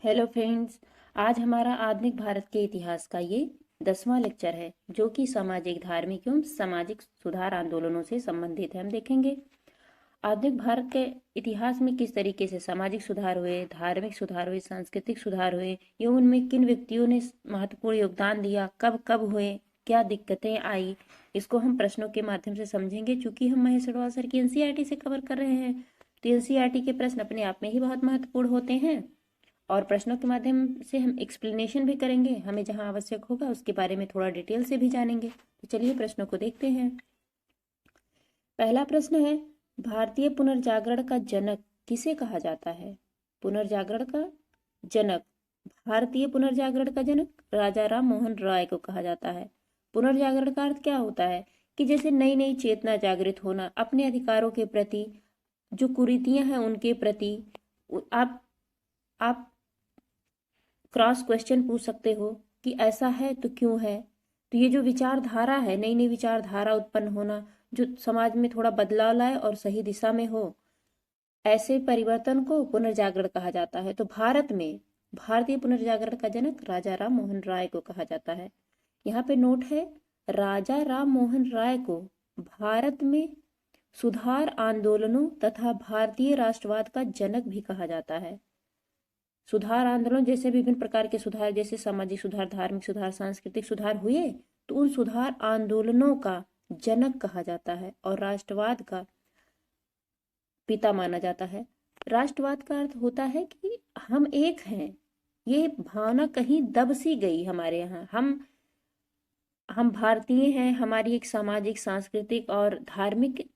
Hello friends. आज हमारा आधुनिक भारत के इतिहास का ये 10वां लेक्चर है जो कि सामाजिक, धार्मिक एवं सामाजिक सुधार आंदोलनों से संबंधित है। हम देखेंगे आधुनिक भारत के इतिहास में किस तरीके से सामाजिक सुधार हुए, धार्मिक सुधार हुए, सांस्कृतिक सुधार हुए, एवं उनमें किन व्यक्तियों ने महत्वपूर्ण योगदान दिया, कब कब हुए, क्या दिक्कतें आई। इसको हम प्रश्नों के माध्यम से समझेंगे। चूंकि हम महेश अग्रवाल सर की एनसीईआरटी से कवर कर रहे हैं तो एनसीईआरटी के प्रश्न अपने आप में ही बहुत महत्वपूर्ण होते हैं और प्रश्नों के माध्यम से हम एक्सप्लेनेशन भी करेंगे। हमें जहां आवश्यक होगा उसके बारे में थोड़ा डिटेल से भी जानेंगे। तो चलिए प्रश्नों को देखते हैं। पहला प्रश्न है, भारतीय पुनर्जागरण का जनक किसे कहा जाता है? पुनर्जागरण का जनक, भारतीय पुनर्जागरण का जनक राजा राम मोहन राय को कहा जाता है। पुनर्जागरण का अर्थ क्या होता है कि जैसे नई नई चेतना जागृत होना, अपने अधिकारों के प्रति, जो कुरीतियां हैं उनके प्रति आप क्रॉस क्वेश्चन पूछ सकते हो कि ऐसा है तो क्यों है। तो ये जो विचारधारा है, नई नई विचारधारा उत्पन्न होना जो समाज में थोड़ा बदलाव लाए और सही दिशा में हो, ऐसे परिवर्तन को पुनर्जागरण कहा जाता है। तो भारत में भारतीय पुनर्जागरण का जनक राजा राम मोहन राय को कहा जाता है। यहाँ पे नोट है, राजा राम मोहन राय को भारत में सुधार आंदोलनों तथा भारतीय राष्ट्रवाद का जनक भी कहा जाता है। सुधार आंदोलन जैसे विभिन्न प्रकार के सुधार, जैसे सामाजिक सुधार, धार्मिक सुधार, सांस्कृतिक सुधार हुए, तो उन सुधार आंदोलनों का जनक कहा जाता है और राष्ट्रवाद का पिता माना जाता है। राष्ट्रवाद का अर्थ होता है कि हम एक हैं। ये भावना कहीं दब सी गई हमारे यहाँ। हम भारतीय हैं, हमारी एक सामाजिक, सांस्कृतिक और धार्मिक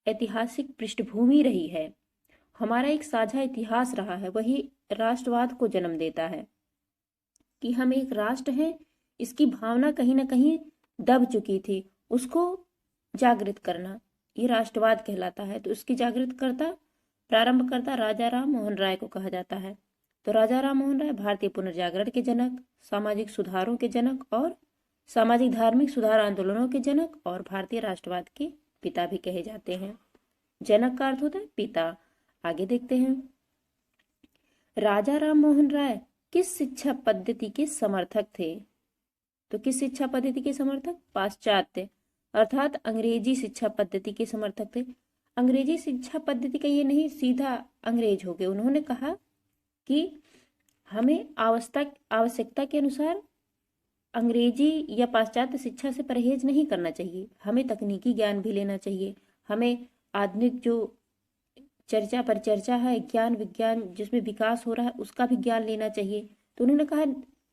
ऐतिहासिक पृष्ठभूमि रही है, हमारा एक साझा इतिहास रहा है। वही राष्ट्रवाद को जन्म देता है कि हम एक राष्ट्र हैं। इसकी भावना कहीं ना कहीं दब चुकी थी, उसको जागृत करना ये राष्ट्रवाद कहलाता है। तो उसकी जागृत करता, प्रारंभ करता राजा राम मोहन राय को कहा जाता है। तो राजा राम मोहन राय भारतीय पुनर्जागरण के जनक, सामाजिक सुधारों के जनक और सामाजिक धार्मिक सुधार आंदोलनों के जनक और भारतीय राष्ट्रवाद के पिता भी कहे जाते हैं। जनक का अर्थ होता है पिता। आगे देखते हैं, राजा राम मोहन राय किस शिक्षा पद्धति के समर्थक थे? तो किस शिक्षा पद्धति के समर्थक? पाश्चात्य अर्थात अंग्रेजी शिक्षा पद्धति के समर्थक थे। अंग्रेजी शिक्षा पद्धति का ये नहीं सीधा अंग्रेज हो गए। उन्होंने कहा कि हमें आवश्यकता के अनुसार अंग्रेजी या पाश्चात्य शिक्षा से परहेज नहीं करना चाहिए, हमें तकनीकी ज्ञान भी लेना चाहिए, हमें आधुनिक जो चर्चा पर चर्चा है, ज्ञान विज्ञान जिसमें विकास हो रहा है उसका भी ज्ञान लेना चाहिए। तो उन्होंने कहा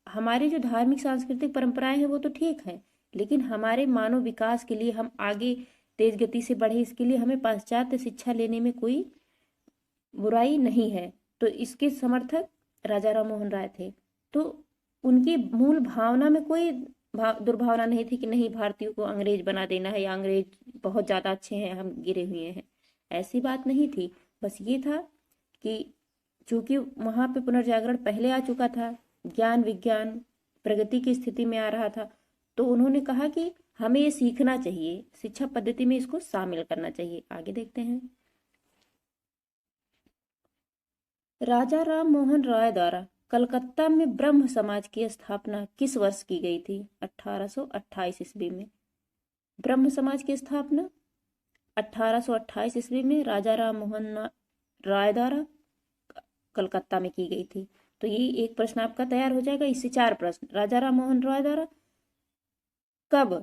हमारे जो धार्मिक सांस्कृतिक परंपराएं हैं वो तो ठीक है, लेकिन हमारे मानव विकास के लिए, हम आगे तेज गति से बढ़े, इसके लिए हमें पाश्चात्य शिक्षा लेने में कोई बुराई नहीं है। तो इसके समर्थक राजा राम मोहन राय थे। तो उनकी मूल भावना में कोई दुर्भावना नहीं थी कि नहीं भारतीयों को अंग्रेज बना देना है या अंग्रेज बहुत ज्यादा अच्छे हैं, हम गिरे हुए हैं, ऐसी बात नहीं थी। बस ये था कि चूंकि वहां पे पुनर्जागरण पहले आ चुका था, ज्ञान विज्ञान प्रगति की स्थिति में आ रहा था, तो उन्होंने कहा कि हमें ये सीखना चाहिए, शिक्षा पद्धति में इसको शामिल करना चाहिए। आगे देखते हैं, राजा राम मोहन राय द्वारा कलकत्ता में ब्रह्म समाज की स्थापना किस वर्ष की गई थी? 1828 ईस्वी में। ब्रह्म समाज की स्थापना 1828 ईस्वी में राजा राम मोहन राय द्वारा कलकत्ता में की गई थी। तो ये एक प्रश्न आपका तैयार हो जाएगा। इससे 4 प्रश्न, राजा राम मोहन राय द्वारा कब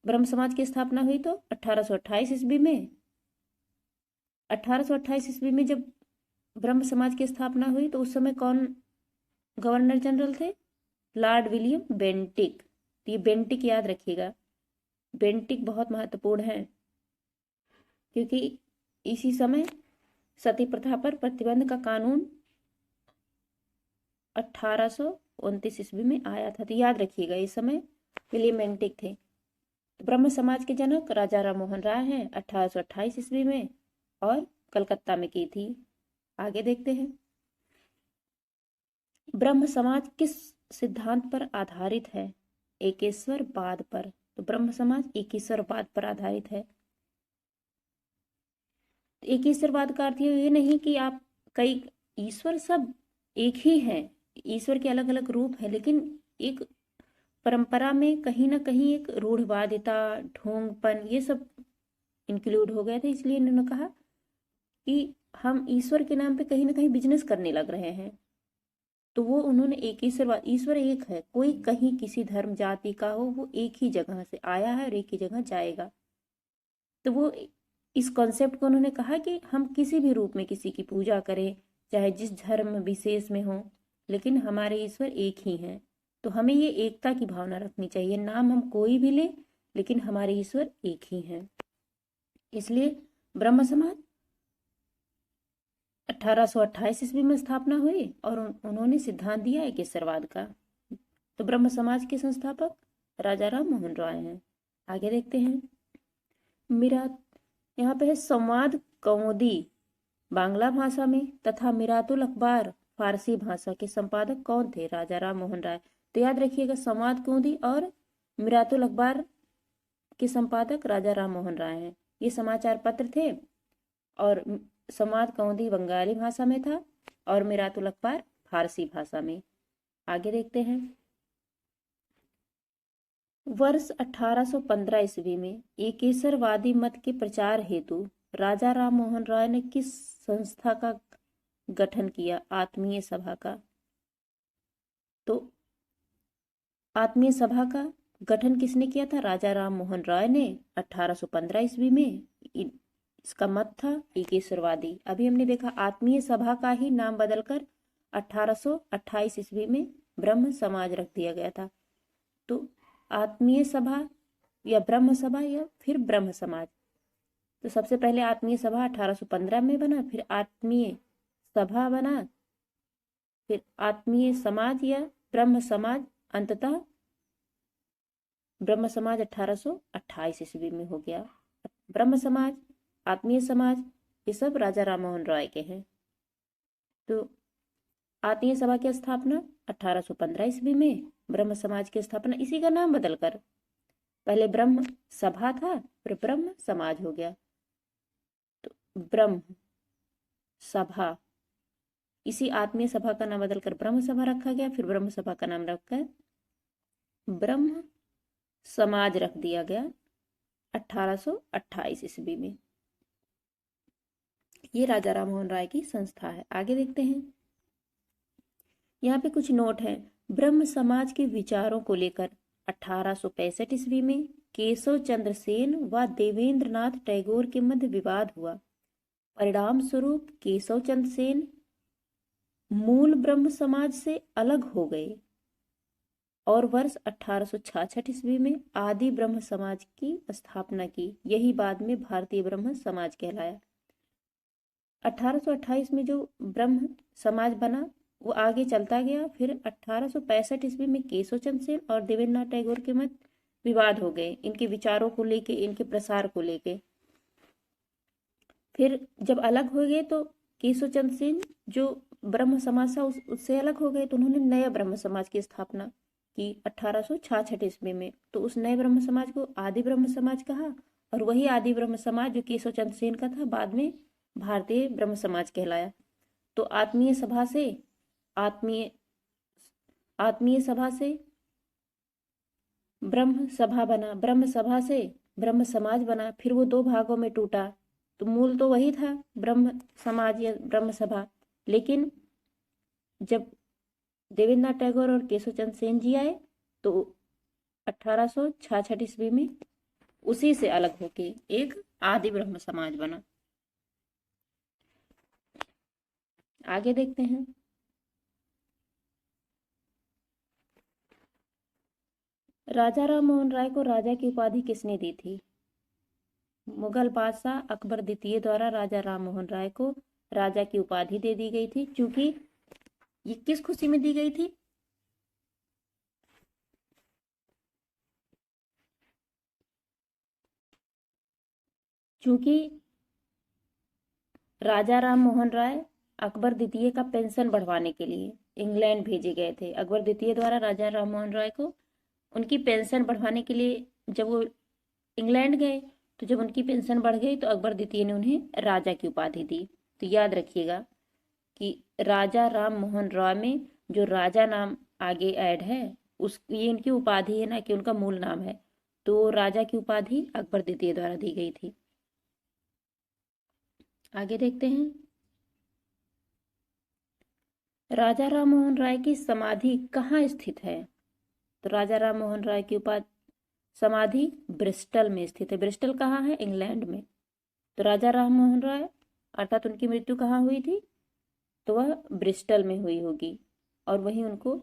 ब्रह्म समाज की स्थापना हुई? तो 1828 ईस्वी में। 1828 ईस्वी में जब ब्रह्म समाज की स्थापना हुई तो उस समय कौन गवर्नर जनरल थे? Lord William Bentinck. तो ये बेंटिक याद रखिएगा, बेंटिक बहुत महत्वपूर्ण है क्योंकि इसी समय सती प्रथा पर प्रतिबंध का कानून 1829 ईस्वी में आया था। तो याद रखिएगा इस समय विलियम बेंटिक थे। ब्रह्म समाज के जनक राजा राम मोहन राय हैं, 1828 ईस्वी में और कलकत्ता में की थी। आगे देखते हैं, ब्रह्म समाज किस सिद्धांत पर आधारित है? एकेश्वरवाद पर। तो ब्रह्म समाज एकेश्वरवाद पर आधारित है। एकेश्वरवाद का अर्थ ये नहीं कि आप कई ईश्वर सब एक ही हैं, ईश्वर के अलग अलग रूप हैं, लेकिन एक परंपरा में कहीं ना कहीं एक रूढ़वादिता, ढोंगपन, ये सब इंक्लूड हो गए थे। इसलिए इन्होंने कहा कि हम ईश्वर के नाम पे कहीं ना कहीं बिजनेस करने लग रहे हैं। तो वो उन्होंने एक ईश्वरवाद, ईश्वर एक है, कोई कहीं किसी धर्म जाति का हो, वो एक ही जगह से आया है और एक ही जगह जाएगा। तो वो इस कॉन्सेप्ट को उन्होंने कहा कि हम किसी भी रूप में किसी की पूजा करें, चाहे जिस धर्म विशेष में हो, लेकिन हमारे ईश्वर एक ही हैं। तो हमें ये एकता की भावना रखनी चाहिए, नाम हम कोई भी लें लेकिन हमारे ईश्वर एक ही हैं। इसलिए ब्रह्म समाज 1828 ईस्वी में स्थापना हुई और उन्होंने सिद्धांत दिया है केसरवाद का। तो ब्रह्म समाज के संस्थापक राजा राम मोहन राय हैं। आगे देखते हैं। मेरा यहाँ पे है संवाद कौमुदी बांग्ला भाषा में तथा मिरातुल अखबार फारसी भाषा के संपादक कौन थे? राजा राम मोहन राय। तो याद रखिएगा, संवाद कौमुदी और मिरातुल अखबार के संपादक राजा राम मोहन राय हैं। ये समाचार पत्र थे और संवाद कौमुदी बंगाली भाषा में था और मिरातुल अखबार फारसी भाषा में। आगे देखते हैं। वर्ष 1815 ईस्वी में एकेश्वरवादी मत के प्रचार हेतु राजा राम मोहन राय ने किस संस्था का गठन किया? आत्मीय सभा का। तो आत्मीय सभा का गठन किसने किया था? राजा राम मोहन राय ने 1815 ईस्वी में। इसका मत था एकेश्वरवादी। अभी हमने देखा आत्मीय सभा का ही नाम बदलकर 1828 ईस्वी में ब्रह्म समाज रख दिया गया था। तो आत्मीय सभा या ब्रह्म सभा या फिर ब्रह्म समाज। तो सबसे पहले आत्मीय सभा 1815 में बना, फिर आत्मीय सभा बना, फिर आत्मीय समाज या ब्रह्म समाज, अंततः ब्रह्म समाज 1828 ईस्वी में हो गया। ब्रह्म समाज, आत्मीय समाज, ये सब राजा राम मोहन राय के हैं। तो आत्मीय सभा की स्थापना 1815 ईस्वी में, ब्रह्म समाज की स्थापना इसी का नाम बदलकर, पहले ब्रह्म सभा था फिर ब्रह्म समाज हो गया। तो ब्रह्म सभा, इसी आत्मीय सभा का नाम बदलकर ब्रह्म सभा रखा गया, फिर ब्रह्म सभा का नाम रखकर ब्रह्म समाज रख दिया गया 1828 ईस्वी में। ये राजा राम मोहन राय की संस्था है। आगे देखते हैं। यहाँ पे कुछ नोट है। ब्रह्म समाज के विचारों को लेकर 1865 ईस्वी में केशव चंद्र सेन व देवेंद्र नाथ टैगोर के मध्य विवाद हुआ। परिणाम स्वरूप केशव चंद्र सेन मूल ब्रह्म समाज से अलग हो गए और वर्ष 1866 ईस्वी में आदि ब्रह्म समाज की स्थापना की। यही बाद में भारतीय ब्रह्म समाज कहलाया। 1828 में जो ब्रह्म समाज बना वो आगे चलता गया। फिर 1865 ईस्वी में केशव चंद्र सेन और देवेंद्र नाथ टैगोर के मध्य विवाद हो गए, इनके विचारों को लेके, इनके प्रसार को लेके। फिर जब अलग हो गए तो केशव चंद्र सेन जो ब्रह्म समाज था उससे अलग हो गए, तो उन्होंने नया ब्रह्म समाज की स्थापना की 1866 ईस्वी में। तो उस नए ब्रह्म समाज को आदि ब्रह्म समाज कहा और वही आदि ब्रह्म समाज जो केशव चंद्र सेन का था बाद में भारतीय ब्रह्म समाज कहलाया। तो आत्मीय सभा से ब्रह्म सभा बना, ब्रह्म सभा से ब्रह्म समाज बना, फिर वो दो भागों में टूटा। तो मूल तो वही था ब्रह्म समाज या ब्रह्म सभा, लेकिन जब देवेंद्र नाथ टैगोर और केशव चंद्र सेन जी आए तो 1866 ईस्वी में उसी से अलग होके एक आदि ब्रह्म समाज बना। आगे देखते हैं। राजा राम मोहन राय को राजा की उपाधि किसने दी थी? मुगल बादशाह अकबर द्वितीय द्वारा राजा राम मोहन राय को राजा की उपाधि दे दी गई थी। क्योंकि ये किस खुशी में दी गई थी? क्योंकि राजा राम मोहन राय अकबर द्वितीय का पेंशन बढ़वाने के लिए इंग्लैंड भेजे गए थे। अकबर द्वितीय द्वारा राजा राम मोहन राय को उनकी पेंशन बढ़वाने के लिए जब वो इंग्लैंड गए, तो जब उनकी पेंशन बढ़ गई तो अकबर द्वितीय ने उन्हें राजा की उपाधि दी। तो याद रखिएगा कि राजा राम मोहन राय में जो राजा नाम आगे ऐड है उस ये इनकी उपाधि है ना कि उनका मूल नाम है, तो राजा की उपाधि अकबर द्वितीय द्वारा दी गई थी। आगे देखते हैं, राजा राम मोहन राय की समाधि कहाँ स्थित है? तो राजा राम मोहन राय की उपाधि समाधि ब्रिस्टल में स्थित है। ब्रिस्टल कहाँ है? इंग्लैंड में। तो राजा राम मोहन राय अर्थात उनकी मृत्यु कहाँ हुई थी? तो वह ब्रिस्टल में हुई होगी और वहीं उनको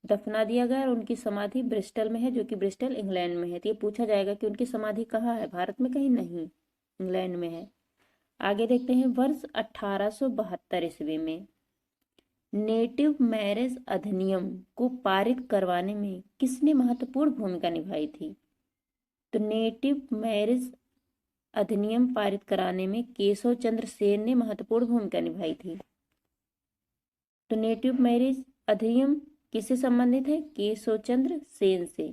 दफना दिया गया और उनकी समाधि ब्रिस्टल में है, जो कि ब्रिस्टल इंग्लैंड में है। तो ये पूछा जाएगा कि उनकी समाधि कहाँ है, भारत में कहीं नहीं, इंग्लैंड में है। आगे देखते हैं, वर्ष 1872 ईस्वी में नेटिव मैरिज अधिनियम को पारित करवाने में किसने महत्वपूर्ण भूमिका निभाई थी? तो नेटिव मैरिज अधिनियम पारित कराने में केशव चंद्र सेन ने महत्वपूर्ण भूमिका निभाई थी। तो नेटिव मैरिज अधिनियम किससे संबंधित है? केशव चंद्र सेन से।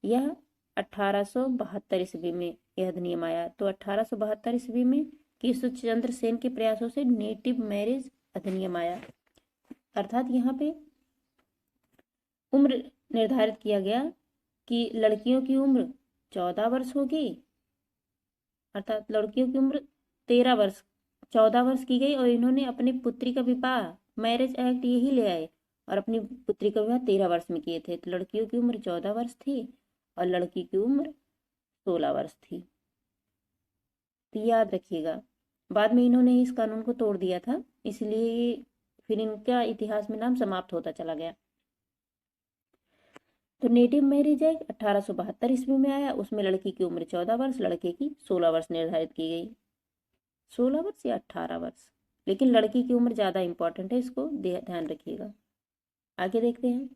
यह 1872 ईस्वी में यह अधिनियम आया। तो 1872 ईस्वी में केशव चंद्र सेन के प्रयासों से नेटिव मैरिज अधिनियम आया। अर्थात यहाँ पे उम्र निर्धारित किया गया कि लड़कियों की उम्र 14 वर्ष होगी, अर्थात लड़कियों की उम्र 13 वर्ष 14 वर्ष की गई और इन्होंने अपनी पुत्री का विवाह, मैरिज एक्ट यही ले आए और अपनी पुत्री का विवाह 13 वर्ष में किए थे। तो लड़कियों की उम्र 14 वर्ष थी और लड़की की उम्र 16 वर्ष थी। तो याद रखिएगा, बाद में इन्होंने इस कानून को तोड़ दिया था, इसलिए फिर इनका इतिहास में नाम समाप्त होता चला गया। तो नेटिव मैरिज एक्ट 1872 ईस्वी में आया, उसमें लड़की की उम्र 14 वर्ष, लड़के की 16 वर्ष निर्धारित की गई। 16 वर्ष या 18 वर्ष, लेकिन लड़की की उम्र ज़्यादा इंपॉर्टेंट है, इसको ध्यान रखिएगा। आगे देखते हैं,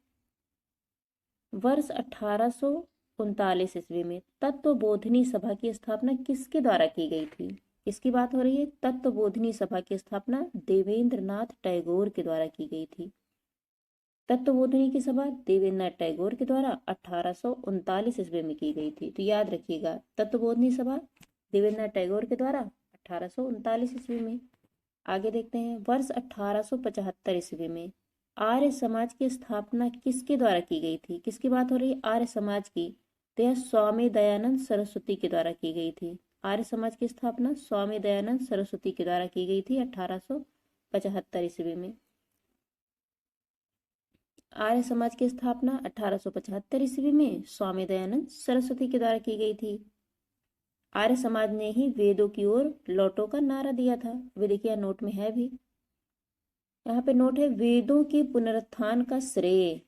वर्ष 1839 ईस्वी में तत्वबोधिनी सभा की स्थापना किसके द्वारा की गई थी? इसकी बात हो रही है। तत्वबोधिनी सभा की स्थापना देवेंद्र नाथ टैगोर के द्वारा की गई थी। तत्वबोधिनी की सभा देवेंद्र नाथ टैगोर के द्वारा 1839 ईस्वी में की गई थी। तो याद रखिएगा, तत्वबोधिनी सभा देवेंद्र नाथ टैगोर के द्वारा 1839 ईस्वी में। आगे देखते हैं, वर्ष 1875 ईस्वी में आर्य समाज की स्थापना किसके द्वारा की गई थी? किसकी बात हो रही है? आर्य समाज की। तो यह स्वामी दयानंद सरस्वती के द्वारा की गई थी। आर्य समाज की स्थापना स्वामी दयानंद सरस्वती के द्वारा की गई थी 1875 ईस्वी में। आर्य समाज की स्थापना 1875 ईस्वी में स्वामी दयानंद सरस्वती के द्वारा की गई थी। आर्य समाज ने ही वेदों की ओर लौटो का नारा दिया था। वे देखिए नोट में है भी, यहाँ पे नोट है, वेदों के पुनरुत्थान का श्रेय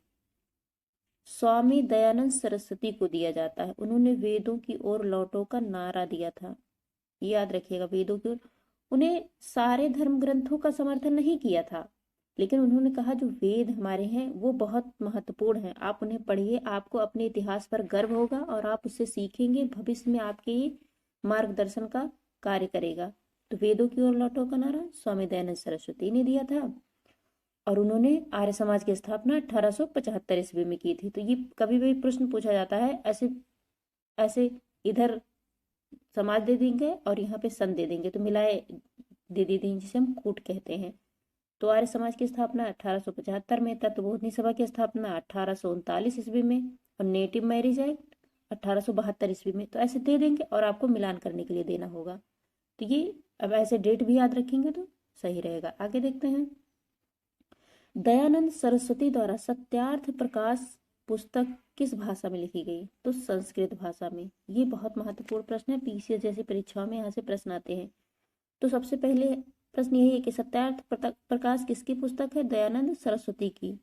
स्वामी दयानंद सरस्वती को दिया जाता है। उन्होंने वेदों की ओर लौटो का नारा दिया था, याद रखिएगा, वेदों की ओर। उन्हें सारे धर्म ग्रंथों का समर्थन नहीं किया था, लेकिन उन्होंने कहा जो वेद हमारे हैं वो बहुत महत्वपूर्ण हैं, आप उन्हें पढ़िए, आपको अपने इतिहास पर गर्व होगा और आप उससे सीखेंगे, भविष्य में आपके ये मार्गदर्शन का कार्य करेगा। तो वेदों की ओर लौटो का नारा स्वामी दयानंद सरस्वती ने दिया था और उन्होंने आर्य समाज की स्थापना 1875 ईस्वी में की थी। तो ये कभी भी प्रश्न पूछा जाता है, ऐसे ऐसे इधर समाज दे देंगे और यहाँ पे सन दे देंगे, तो मिलाए दे देते हैं, जिसे हम कूट कहते हैं। तो आर्य समाज की स्थापना 1875 में, तत्वबोधिनी सभा की स्थापना 1839 ईस्वी में और नेटिव मैरिज एक्ट 1872 ईस्वी में। तो ऐसे दे देंगे और आपको मिलान करने के लिए देना होगा। तो ये अब ऐसे डेट भी याद रखेंगे तो सही रहेगा। आगे देखते हैं, दयानंद सरस्वती द्वारा सत्यार्थ प्रकाश पुस्तक किस भाषा में लिखी गई? तो संस्कृत भाषा में। ये बहुत महत्वपूर्ण प्रश्न है, पीसीएस जैसी परीक्षाओं में यहाँ से प्रश्न आते हैं। तो सबसे पहले प्रश्न यही है कि सत्यार्थ प्रकाश किसकी पुस्तक है? दयानंद सरस्वती की।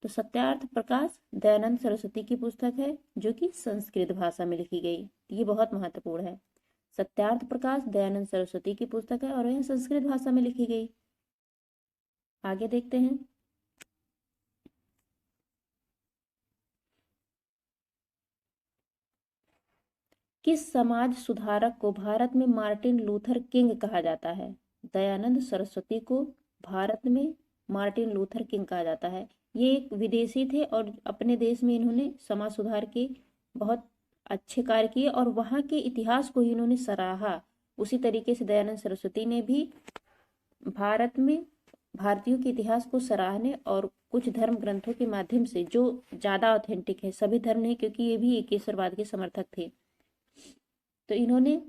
तो सत्यार्थ प्रकाश दयानंद सरस्वती की पुस्तक है, जो कि संस्कृत भाषा में लिखी गई। ये बहुत महत्वपूर्ण है। सत्यार्थ प्रकाश दयानंद सरस्वती की पुस्तक है और यह संस्कृत भाषा में लिखी गई। आगे देखते हैं, किस समाज सुधारक को भारत में मार्टिन लूथर किंग कहा जाता है? दयानंद सरस्वती को भारत में मार्टिन लूथर किंग कहा जाता है। ये एक विदेशी थे और अपने देश में इन्होंने समाज सुधार के बहुत अच्छे कार्य किए और वहाँ के इतिहास को ही इन्होंने सराहा। उसी तरीके से दयानंद सरस्वती ने भी भारत में भारतीयों के इतिहास को सराहने और कुछ धर्म ग्रंथों के माध्यम से जो ज़्यादा ऑथेंटिक है, सभी धर्म नहीं, क्योंकि ये भी एकेश्वरवाद के समर्थक थे, तो इन्होंने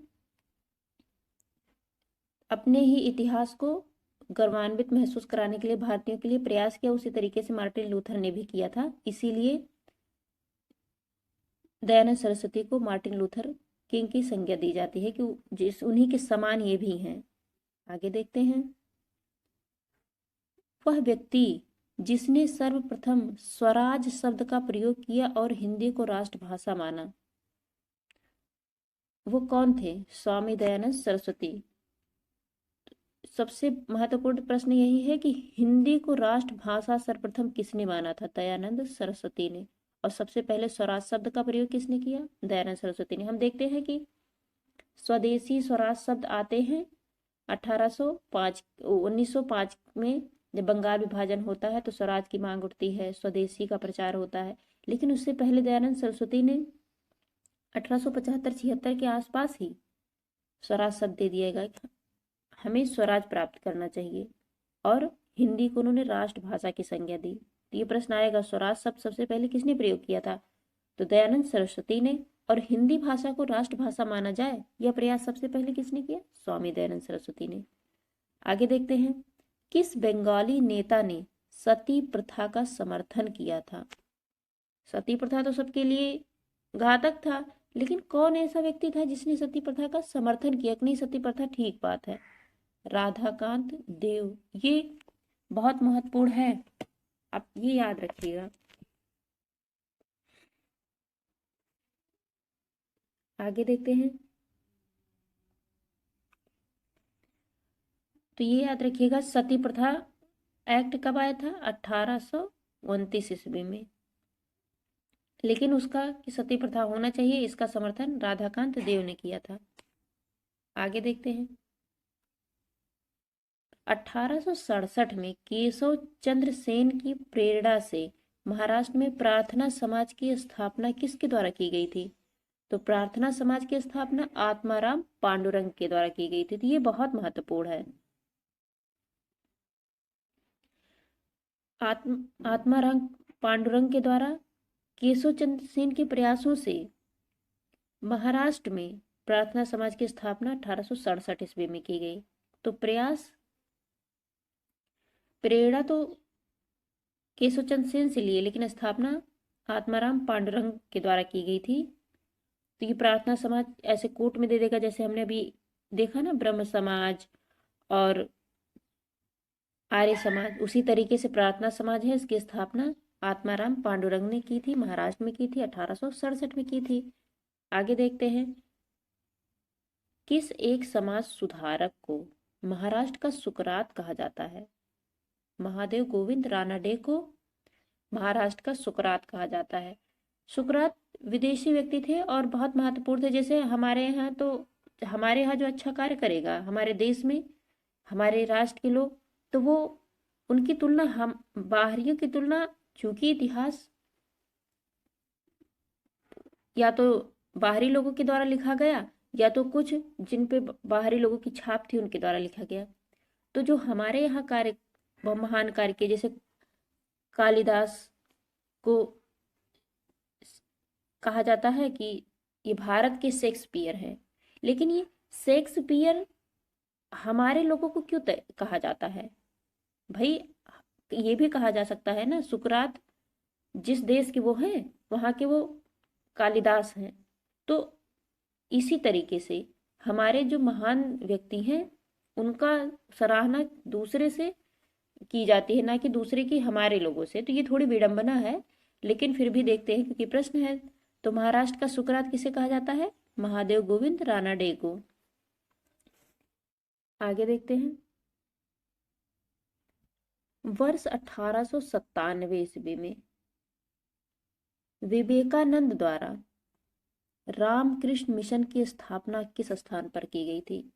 अपने ही इतिहास को गौरवान्वित महसूस कराने के लिए भारतीयों के लिए प्रयास किया। उसी तरीके से मार्टिन लूथर ने भी किया था। इसीलिए दयानंद सरस्वती को मार्टिन लूथर किंग की संज्ञा दी जाती है कि जिस उन्हीं के समान ये भी हैं। आगे देखते हैं। वह व्यक्ति जिसने सर्वप्रथम स्वराज शब्द का प्रयोग किया और हिंदी को राष्ट्रभाषा माना, वो कौन थे? स्वामी दयानंद सरस्वती। सबसे महत्वपूर्ण प्रश्न यही है कि हिंदी को राष्ट्रभाषा सर्वप्रथम किसने माना था? दयानंद सरस्वती ने। और सबसे पहले स्वराज शब्द का प्रयोग किसने किया? दयानंद सरस्वती ने। हम देखते हैं कि स्वदेशी स्वराज शब्द आते हैं 1905 में, जब बंगाल विभाजन होता है तो स्वराज की मांग उठती है, स्वदेशी का प्रचार होता है। लेकिन उससे पहले दयानंद सरस्वती ने 1875-76 के आसपास ही स्वराज शब्द दे दिया गया, हमें स्वराज प्राप्त करना चाहिए, और हिंदी को उन्होंने राष्ट्रभाषा की संज्ञा दी। तो ये प्रश्न आएगा, स्वराज शब्द सबसे पहले किसने प्रयोग किया था? तो दयानंद सरस्वती ने। और हिंदी भाषा को राष्ट्रभाषा माना जाए, यह प्रयास सबसे पहले किसने किया? स्वामी दयानंद सरस्वती ने। आगे देखते हैं। किस बंगाली नेता ने सती प्रथा का समर्थन किया था? सती प्रथा तो सबके लिए घातक था, लेकिन कौन ऐसा व्यक्ति था जिसने सती प्रथा का समर्थन किया कि नहीं, सती प्रथा ठीक बात है? राधाकांत देव। ये बहुत महत्वपूर्ण है, आप ये याद रखिएगा। आगे देखते हैं। तो ये याद रखिएगा, सती प्रथा एक्ट कब आया था? 1829 ईस्वी में। लेकिन उसका कि सती प्रथा होना चाहिए, इसका समर्थन राधाकांत देव ने किया था। आगे देखते हैं। 1867 में केशव चंद्र सेन की प्रेरणा से महाराष्ट्र में प्रार्थना समाज की स्थापना किसके द्वारा की गई थी? तो प्रार्थना समाज की स्थापना आत्माराम पांडुरंग के द्वारा की गई थी। तो ये बहुत महत्वपूर्ण है। आत्माराम पांडुरंग के द्वारा केशव चंद्र सेन के प्रयासों से महाराष्ट्र में प्रार्थना समाज की स्थापना 1867 ईस्वी में की गई। तो प्रेरणा तो केशव चंद्र सेन से लिए, लेकिन स्थापना आत्माराम पांडुरंग के द्वारा की गई थी। तो ये प्रार्थना समाज ऐसे कोट में दे देगा, जैसे हमने अभी देखा ना, ब्रह्म समाज और आर्य समाज, उसी तरीके से प्रार्थना समाज है, इसकी स्थापना आत्माराम पांडुरंग ने की थी, महाराष्ट्र में की थी, 1867 में की थी। आगे देखते हैं। किस एक समाज सुधारक को महाराष्ट्र का सुकरात कहा जाता है? महादेव गोविंद रानाडे को महाराष्ट्र का सुकरात कहा जाता है। सुकरात विदेशी व्यक्ति थे और बहुत महत्वपूर्ण थे। जैसे हमारे यहाँ जो अच्छा कार्य करेगा हमारे देश में, हमारे राष्ट्र के लोग, तो वो उनकी तुलना हम बाहरियों की तुलना, चूंकि इतिहास या तो बाहरी लोगों के द्वारा लिखा गया या तो कुछ जिन पे बाहरी लोगों की छाप थी उनके द्वारा लिखा गया। तो जो हमारे यहाँ कार्य महान कार्य के, जैसे कालिदास को कहा जाता है कि ये भारत के शेक्सपियर हैं, लेकिन ये शेक्सपियर हमारे लोगों को क्यों कहा जाता है? भाई ये भी कहा जा सकता है ना, सुकरात जिस देश के वो हैं वहाँ के वो कालिदास हैं। तो इसी तरीके से हमारे जो महान व्यक्ति हैं उनका सराहना दूसरे से की जाती है, ना कि दूसरे की हमारे लोगों से। तो ये थोड़ी विडंबना है, लेकिन फिर भी देखते हैं क्योंकि प्रश्न है। तो महाराष्ट्र का सुकरात किसे कहा जाता है? महादेव गोविंद रानाडे को। आगे देखते हैं। वर्ष 1897 ईस्वी में विवेकानंद द्वारा रामकृष्ण मिशन की स्थापना किस स्थान पर की गई थी?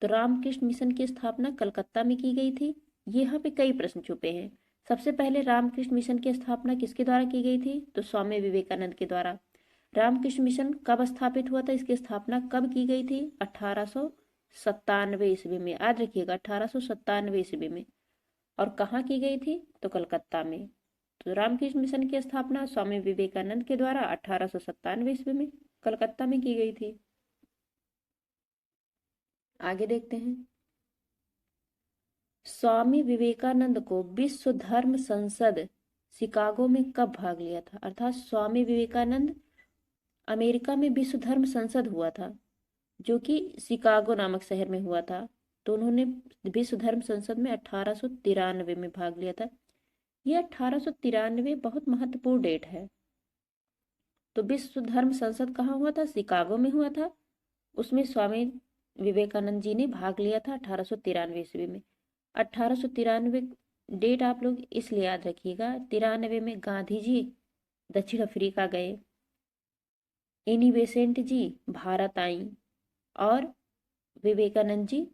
तो रामकृष्ण मिशन की स्थापना कलकत्ता में की गई थी। यहाँ पे कई प्रश्न छुपे हैं। सबसे पहले रामकृष्ण मिशन की स्थापना किसके द्वारा की गई थी? तो स्वामी विवेकानंद के द्वारा। रामकृष्ण मिशन कब स्थापित हुआ था, इसकी स्थापना कब की गई थी? 1897 ईस्वी में। याद रखिएगा 1897 ईस्वी में। और कहाँ की गई थी? तो कलकत्ता में। तो रामकृष्ण मिशन की स्थापना स्वामी विवेकानंद के द्वारा 1897 ईस्वी में कलकत्ता में की गई थी। आगे देखते हैं। स्वामी विवेकानंद को विश्व धर्म संसद शिकागो में कब भाग लिया था? अर्थात स्वामी विवेकानंद अमेरिका में विश्व धर्म संसद हुआ था जो कि शिकागो नामक शहर में हुआ था। तो उन्होंने विश्व धर्म संसद में 1893 में भाग लिया था। यह 1893 बहुत महत्वपूर्ण डेट है। तो विश्व धर्म संसद कहाँ हुआ था? शिकागो में हुआ था। उसमें स्वामी विवेकानंद जी ने भाग लिया था 1893 ईस्वी में। 1893 डेट आप लोग इसलिए याद रखिएगा, 93 में गांधी जी दक्षिण अफ्रीका गए, एनी बेसेंट जी भारत आई और विवेकानंद जी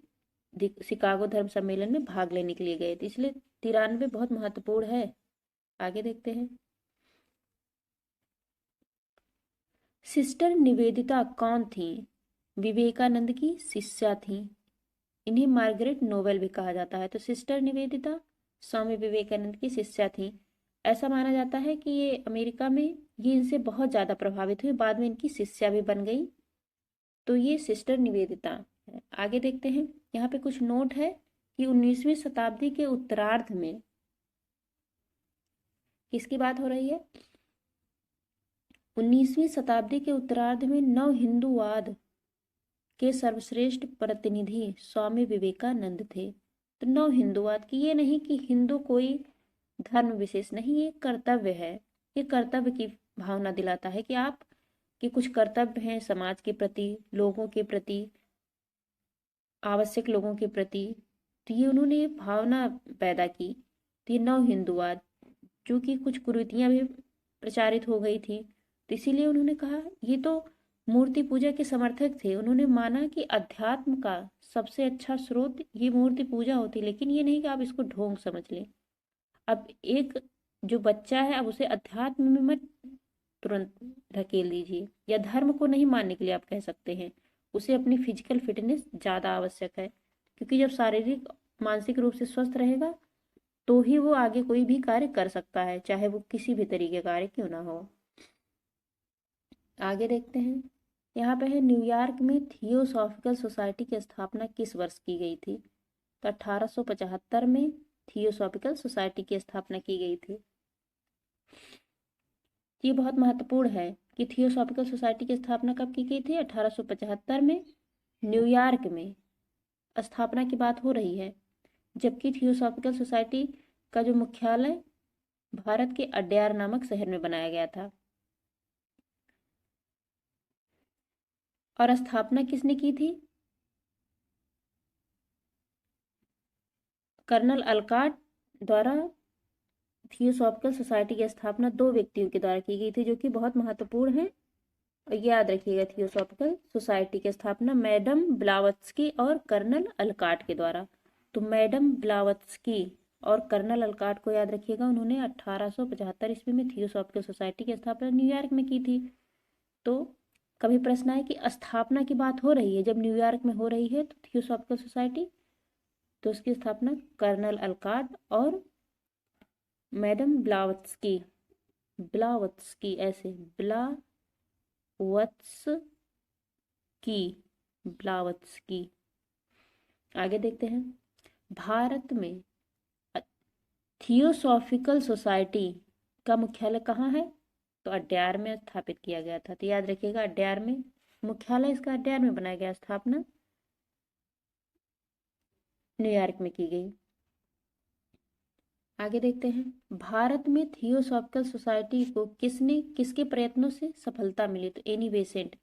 शिकागो धर्म सम्मेलन में भाग लेने के लिए गए थे, इसलिए 93 बहुत महत्वपूर्ण है। आगे देखते हैं। सिस्टर निवेदिता कौन थी? विवेकानंद की शिष्या थी। इन्हें मार्गरेट नोबेल भी कहा जाता है। तो सिस्टर निवेदिता स्वामी विवेकानंद की शिष्या थी। ऐसा माना जाता है कि ये अमेरिका में ये इनसे बहुत ज़्यादा प्रभावित हुई, बाद में इनकी शिष्या भी बन गई। तो ये सिस्टर निवेदिता है। आगे देखते हैं। यहाँ पे कुछ नोट है कि 19वीं शताब्दी के उत्तरार्ध में किसकी बात हो रही है? 19वीं शताब्दी के उत्तरार्ध में नव हिंदूवाद के सर्वश्रेष्ठ प्रतिनिधि स्वामी विवेकानंद थे। तो नव हिंदूवाद की, ये नहीं कि हिंदू कोई धर्म विशेष नहीं, ये कर्तव्य है। ये कर्तव्य की भावना दिलाता है कि आप के कुछ कर्तव्य हैं समाज के प्रति, लोगों के प्रति, आवश्यक लोगों के प्रति। तो ये उन्होंने ये भावना पैदा की। तो ये नव हिंदूवाद, जो कि कुछ कुरीतियां भी प्रचारित हो गई थी, तो इसीलिए उन्होंने कहा, ये तो मूर्ति पूजा के समर्थक थे। उन्होंने माना कि अध्यात्म का सबसे अच्छा स्रोत ये मूर्ति पूजा होती, लेकिन ये नहीं कि आप इसको ढोंग समझ लें। अब एक जो बच्चा है, अब उसे अध्यात्म में मत तुरंत धकेल दीजिए, या धर्म को नहीं मानने के लिए आप कह सकते हैं। उसे अपनी फिजिकल फिटनेस ज़्यादा आवश्यक है, क्योंकि जब शारीरिक मानसिक रूप से स्वस्थ रहेगा तो ही वो आगे कोई भी कार्य कर सकता है, चाहे वो किसी भी तरीके का कार्य क्यों ना हो। आगे देखते हैं। यहाँ पे है, न्यूयॉर्क में थियोसॉफिकल सोसाइटी की स्थापना किस वर्ष की गई थी? तो 1875 में थियोसॉफिकल सोसाइटी की स्थापना की गई थी। ये बहुत महत्वपूर्ण है कि थियोसॉफिकल सोसाइटी की स्थापना कब की गई थी? 1875 में न्यूयॉर्क में स्थापना की बात हो रही है, जबकि थियोसॉफिकल सोसाइटी का जो मुख्यालय भारत के अड्यार नामक शहर में बनाया गया था। और स्थापना किसने की थी? कर्नल अलकाट द्वारा थियोसॉफिकल सोसाइटी की स्थापना दो व्यक्तियों के द्वारा की गई थी, जो कि बहुत महत्वपूर्ण है। और याद रखिएगा, थियोसॉफिकल सोसाइटी की स्थापना मैडम ब्लावत्स्की और कर्नल अलकाट के द्वारा। तो मैडम ब्लावत्स्की और कर्नल अलकाट को याद रखिएगा, उन्होंने 1875 ईस्वी में थियोसॉफिकल सोसाइटी की स्थापना न्यूयॉर्क में की थी। तो कभी प्रश्न आए कि स्थापना की बात हो रही है, जब न्यूयॉर्क में हो रही है तो थियोसॉफिकल सोसाइटी, तो उसकी स्थापना कर्नल अलकाट और मैडम ब्लावत्स्की, ब्लावत्स्की ऐसे ब्लावत्स्की। आगे देखते हैं। भारत में थियोसॉफिकल सोसाइटी का मुख्यालय कहाँ है? तो अड्यार में स्थापित किया गया था। तो याद रखिएगा, अड्यार में मुख्यालय, इसका अड्यार में बनाया गया, स्थापना न्यूयॉर्क में की गई। आगे देखते हैं। भारत में थियोसॉफिकल सोसाइटी को किसके प्रयत्नों से सफलता मिली? तो एनी बेसेंट,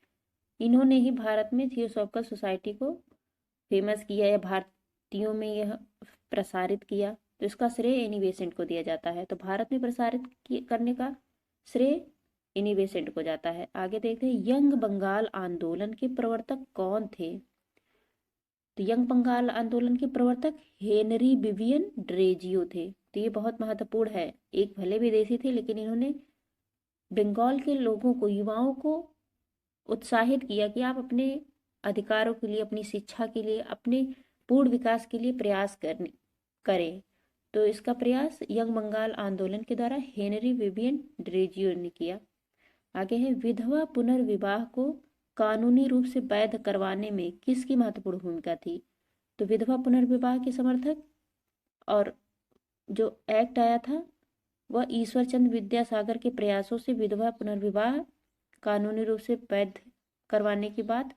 इन्होंने ही भारत में थियोसॉफिकल सोसाइटी को फेमस किया या भारतीयों में यह प्रसारित किया। तो इसका श्रेय एनी बेसेंट को दिया जाता है। तो भारत में प्रसारित करने का श्रेय एनी बेसेंट को जाता है। आगे देखते हैं। यंग बंगाल आंदोलन के प्रवर्तक कौन थे? तो यंग बंगाल आंदोलन के प्रवर्तक हेनरी विवियन ड्रेजियो थे। तो ये बहुत महत्वपूर्ण है। एक भले विदेशी थे, लेकिन इन्होंने बंगाल के लोगों को, युवाओं को उत्साहित किया कि आप अपने अधिकारों के लिए, अपनी शिक्षा के लिए, अपने पूर्ण विकास के लिए प्रयास करें। तो इसका प्रयास यंग बंगाल आंदोलन के द्वारा हेनरी विवियन ड्रेजियो ने किया। आगे है, विधवा पुनर्विवाह को कानूनी रूप से वैध करवाने में किसकी महत्वपूर्ण भूमिका थी? तो विधवा पुनर्विवाह के समर्थक और जो एक्ट आया था वह ईश्वर चंद्र विद्यासागर के प्रयासों से विधवा पुनर्विवाह कानूनी रूप से वैध करवाने की बात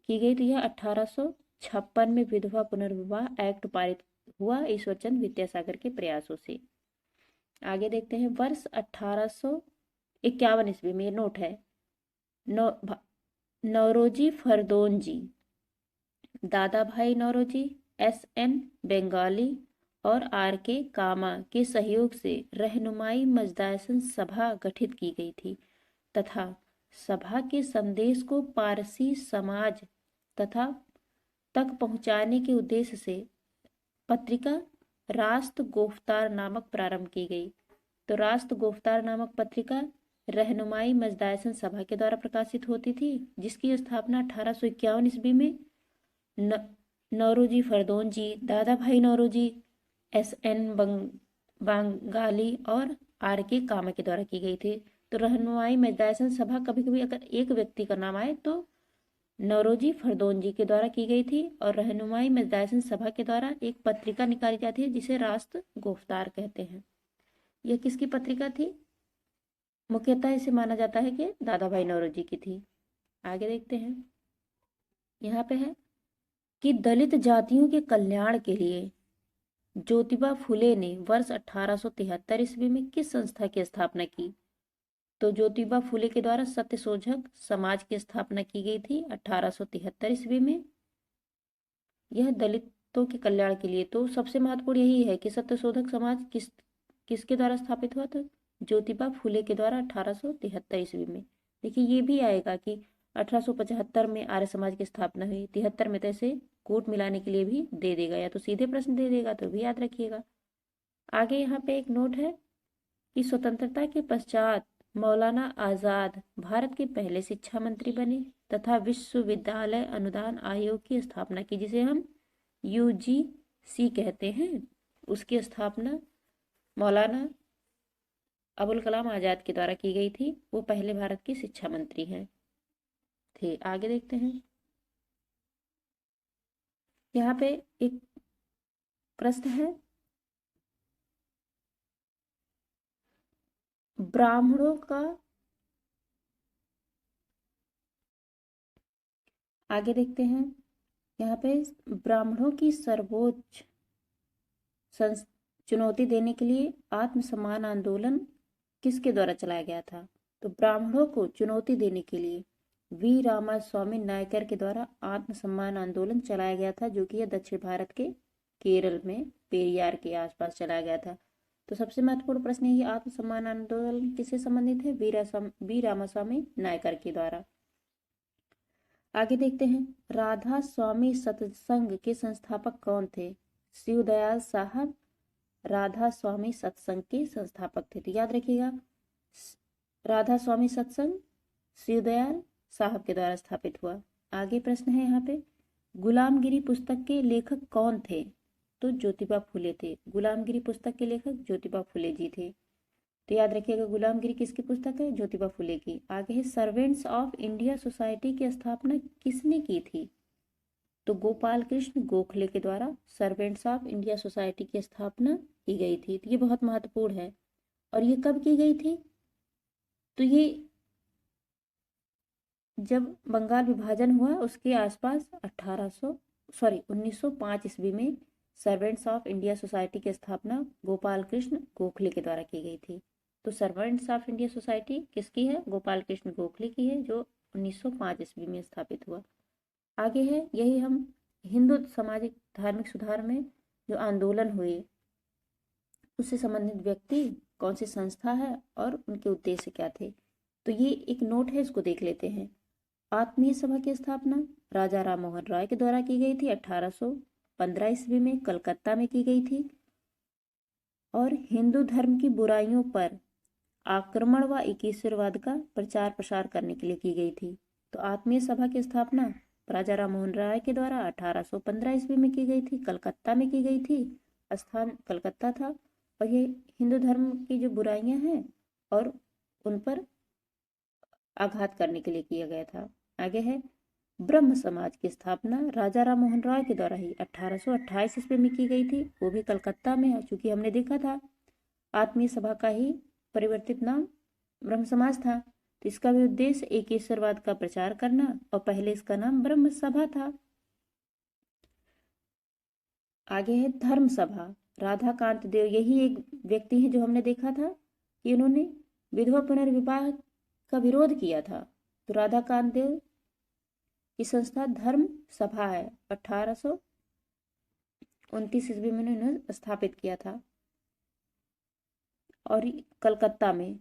की गई थी। यह 1856 में विधवा पुनर्विवाह एक्ट पारित हुआ ईश्वर चंद्र विद्यासागर के प्रयासों से। आगे देखते हैं, वर्ष 1851 ईस्वी में, ये नोट है, नौरोजी फरदोनजी, दादा भाई नौरोजी, एस.एन. बेंगाली और आर.के. कामा के सहयोग से रहनुमाई मजदूर सभा गठित की गई थी तथा सभा के संदेश को पारसी समाज तथा तक पहुंचाने के उद्देश्य से पत्रिका रास्त गोफ्तार नामक प्रारंभ की गई। तो रास्त गोफ्तार नामक पत्रिका रहनुमाई मजदूर सभा के द्वारा प्रकाशित होती थी, जिसकी स्थापना 1851 ईस्वी में नौरोजी फरदोनजी, दादा भाई नौरोजी, एस.एन. बंगाली और आर.के. कामा के द्वारा की गई थी। तो रहनुमाई मजदूर सभा, कभी कभी अगर एक व्यक्ति का नाम आए तो नौरोजी फरदोनजी के द्वारा की गई थी, और रहनुमाई मजदूर सभा के द्वारा एक पत्रिका निकाली जाती है जिसे रास्त गोफ्तार कहते हैं। यह किसकी पत्रिका थी? मुख्यतः इसे माना जाता है कि दादा भाई नौरोजी की थी। आगे देखते हैं, यहाँ पे है कि दलित जातियों के कल्याण के लिए ज्योतिबा फुले ने वर्ष 1873 ईस्वी में किस संस्था की स्थापना की? तो ज्योतिबा फुले के द्वारा सत्यशोधक समाज की स्थापना की गई थी 1873 ईस्वी में। यह दलितों के कल्याण के लिए, तो सबसे महत्वपूर्ण यही है कि सत्यशोधक समाज किसके द्वारा स्थापित हुआ था? ज्योतिबा फुले के द्वारा 1873 ईस्वी में। देखिए ये भी आएगा कि 1875 में आर्य समाज की स्थापना हुई, 73 में, तो ऐसे कूट मिलाने के लिए भी दे देगा, या तो सीधे प्रश्न दे देगा, तो भी याद रखिएगा। आगे यहाँ पे एक नोट है कि स्वतंत्रता के पश्चात मौलाना आजाद भारत के पहले शिक्षा मंत्री बने तथा विश्वविद्यालय अनुदान आयोग की स्थापना की, जिसे हम यूजीसी कहते हैं। उसकी स्थापना मौलाना अबुल कलाम आजाद के द्वारा की गई थी। वो पहले भारत के शिक्षा मंत्री हैं थे। आगे देखते हैं, यहाँ पे एक प्रश्न है, ब्राह्मणों का, आगे देखते हैं, यहाँ पे ब्राह्मणों की सर्वोच्च चुनौती देने के लिए आत्मसम्मान आंदोलन किसके द्वारा चलाया गया था? तो ब्राह्मणों को चुनौती देने के लिए वी रामास्वामी नायकर के द्वारा आत्मसम्मान आंदोलन चलाया गया था, जो कि यह दक्षिण भारत के केरल में पेरियार के आसपास चलाया गया था। तो सबसे महत्वपूर्ण प्रश्न ये, आत्मसम्मान आंदोलन किससे संबंधित है? वी रामास्वामी नायकर के द्वारा। आगे देखते हैं, राधा स्वामी सत्संग के संस्थापक कौन थे? शिवदयाल साहब राधा स्वामी सत्संग के संस्थापक थे। तो याद रखिएगा, राधा स्वामी सत्संग शिवदयाल साहब के द्वारा स्थापित हुआ। आगे प्रश्न है यहाँ पे, गुलामगिरी पुस्तक के लेखक कौन थे? तो ज्योतिबा फुले थे। गुलामगिरी पुस्तक के लेखक ज्योतिबा फुले जी थे। तो याद रखिएगा, गुलामगिरी किसकी पुस्तक है? ज्योतिबा फुले की। आगे है, सर्वेंट्स ऑफ इंडिया सोसाइटी की स्थापना किसने की थी? तो गोपाल कृष्ण गोखले के द्वारा सर्वेंट्स ऑफ इंडिया सोसाइटी की स्थापना की गई थी। तो ये बहुत महत्वपूर्ण है। और ये कब की गई थी? तो ये जब बंगाल विभाजन हुआ उसके आसपास 1905 ईस्वी में सर्वेंट्स ऑफ इंडिया सोसाइटी की स्थापना गोपाल कृष्ण गोखले के द्वारा की गई थी। तो सर्वेंट्स ऑफ इंडिया सोसाइटी किसकी है? गोपाल कृष्ण गोखले की है, जो 1905 ईस्वी में स्थापित हुआ। आगे है, यही हम हिंदू सामाजिक धार्मिक सुधार में जो आंदोलन हुए उससे संबंधित व्यक्ति कौन सी संस्था है और उनके उद्देश्य क्या थे। तो ये एक नोट है, इसको देख लेते हैं। आत्मीय सभा की स्थापना राजा राम मोहन राय के द्वारा की गई थी, 1815 ईस्वी में कलकत्ता में की गई थी, और हिंदू धर्म की बुराइयों पर आक्रमण व एकीश्वरवाद का प्रचार प्रसार करने के लिए की गई थी। तो आत्मीय सभा की स्थापना राजा राम मोहन राय के द्वारा 1815 ईस्वी में की गई थी, कलकत्ता में की गई थी, स्थान कलकत्ता था और ये हिंदू धर्म की जो बुराइयां हैं और उन पर आघात करने के लिए किया गया था। आगे है ब्रह्म समाज की स्थापना राजा राम मोहन राय के द्वारा ही 1828 ईस्वी में की गई थी, वो भी कलकत्ता में, चूंकि हमने देखा था आत्मीय सभा का ही परिवर्तित नाम ब्रह्म समाज था। तो इसका भी उद्देश्य एकेश्वरवाद का प्रचार करना और पहले इसका नाम ब्रह्म सभा था। आगे है धर्म सभा राधाकांत देव, यही एक व्यक्ति है जो हमने देखा था कि उन्होंने विधवा पुनर्विवाह का विरोध किया था। तो राधाकांत देव की संस्था धर्म सभा है, 1829 ईस्वी में उन्होंने स्थापित किया था और कलकत्ता में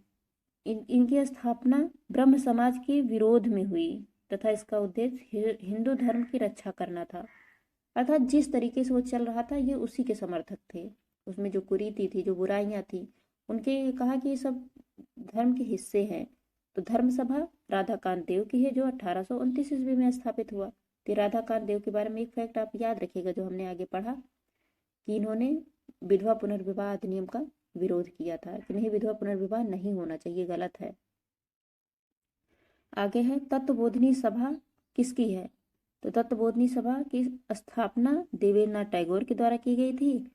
इनकी स्थापना ब्रह्म समाज के विरोध में हुई तथा इसका उद्देश्य हिंदू धर्म की रक्षा करना था। अर्थात जिस तरीके से वो चल रहा था ये उसी के समर्थक थे, उसमें जो कुरीति थी, जो बुराइयां थी, उनके कहा कि ये सब धर्म के हिस्से हैं। तो धर्म सभा राधाकांत देव की है जो 1829 ईस्वी में स्थापित हुआ। तो राधाकांत देव के बारे में एक फैक्ट आप याद रखिएगा जो हमने आगे पढ़ा कि इन्होंने विधवा पुनर्विवाह अधिनियम का विरोध किया था कि नहीं, विधवा पुनर्विवाह नहीं होना चाहिए, गलत है। आगे है तत्वबोधिनी सभा किसकी है? तो तत्वबोधिनी सभा की स्थापना देवेंद्रनाथ टैगोर के द्वारा की गई थी,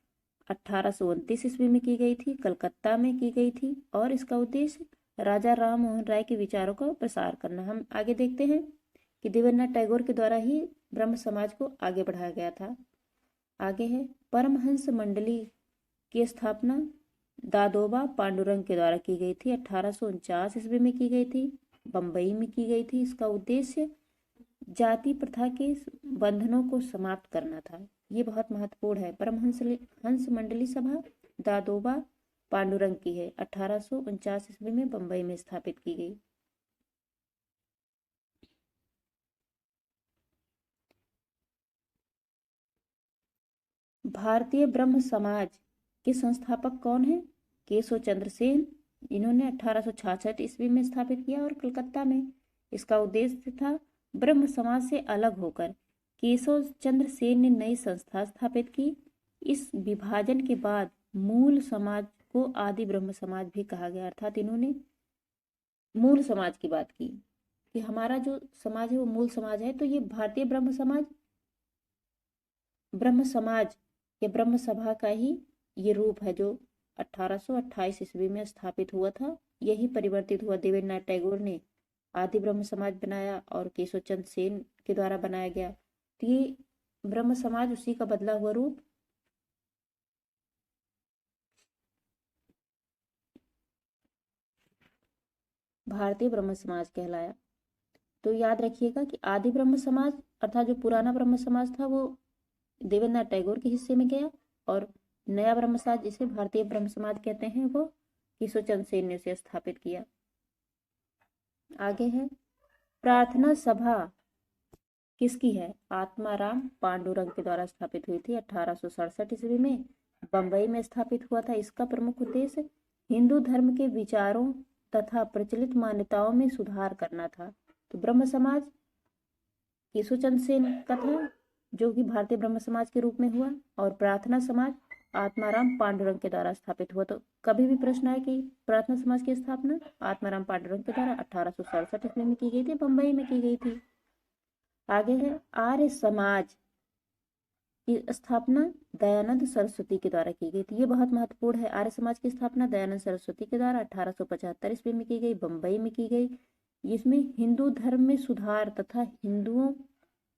1829 ईस्वी में की गई थी, कलकत्ता में की गई थी और इसका उद्देश्य राजा राम मोहन राय के विचारों का प्रसार करना। हम आगे देखते हैं कि देवेंद्रनाथ टैगोर के द्वारा ही ब्रह्म समाज को आगे बढ़ाया गया था। आगे है परमहंस मंडली की स्थापना दादोबा पांडुरंग के द्वारा की गई थी, 1849 ईस्वी में की गई थी, बम्बई में की गई थी। इसका उद्देश्य जाति प्रथा के बंधनों को समाप्त करना था। ये बहुत महत्वपूर्ण है। परमहंस मंडली सभा दादोबा पांडुरंग की है, 1849 ईस्वी में बम्बई में स्थापित की गई। भारतीय ब्रह्म समाज के संस्थापक कौन है? केशव चंद्र सेन, इन्होंने 1866 ईस्वी में स्थापित किया और कलकत्ता में। इसका उद्देश्य था ब्रह्म समाज से अलग होकर केशव चंद्र सेन ने नई संस्था स्थापित की। इस विभाजन के बाद मूल समाज को आदि ब्रह्म समाज भी कहा गया, अर्थात इन्होंने मूल समाज की बात की कि हमारा जो समाज है वो मूल समाज है। तो ये भारतीय ब्रह्म समाज या ब्रह्म सभा का ही ये रूप है जो 1828 ईस्वी में स्थापित हुआ था। यही परिवर्तित हुआ, देवेंद्रनाथ टैगोर ने आदि ब्रह्म समाज बनाया और केशव चंद्र सेन के द्वारा बनाया गया। तो ये ब्रह्म समाज उसी का बदला हुआ रूप भारतीय ब्रह्म समाज कहलाया। तो याद रखिएगा कि आदि ब्रह्म समाज अर्थात जो पुराना ब्रह्म समाज था वो देवेंद्रनाथ टैगोर के हिस्से में गया और नया ब्रह्म समाज जिसे भारतीय ब्रह्म समाज कहते हैं वो केशव चंद्र सेन ने उसे स्थापित किया। आगे है प्रार्थना सभा किसकी है? आत्माराम पांडुरंग के द्वारा स्थापित हुई थी, 1867 ईस्वी में बंबई में स्थापित हुआ था। इसका प्रमुख उद्देश्य हिंदू धर्म के विचारों तथा प्रचलित मान्यताओं में सुधार करना था। तो ब्रह्म समाज केशव चंद्र सेन का था जो कि भारतीय ब्रह्म समाज के रूप में हुआ और प्रार्थना समाज आत्माराम पांडुरंग के द्वारा स्थापित हुआ। तो कभी भी प्रश्न है कि प्रार्थना समाज की स्थापना आत्माराम पांडुरंग के द्वारा 1867 ईस्वी में की गई थी, बंबई में की गई थी। आगे है आर्य समाज की स्थापना दयानंद सरस्वती के द्वारा की गई थी। ये बहुत महत्वपूर्ण है। आर्य समाज की स्थापना दयानंद सरस्वती के द्वारा 1875 ईस्वी में की गई, बंबई में की गई। इसमें हिंदू धर्म में सुधार तथा हिंदुओं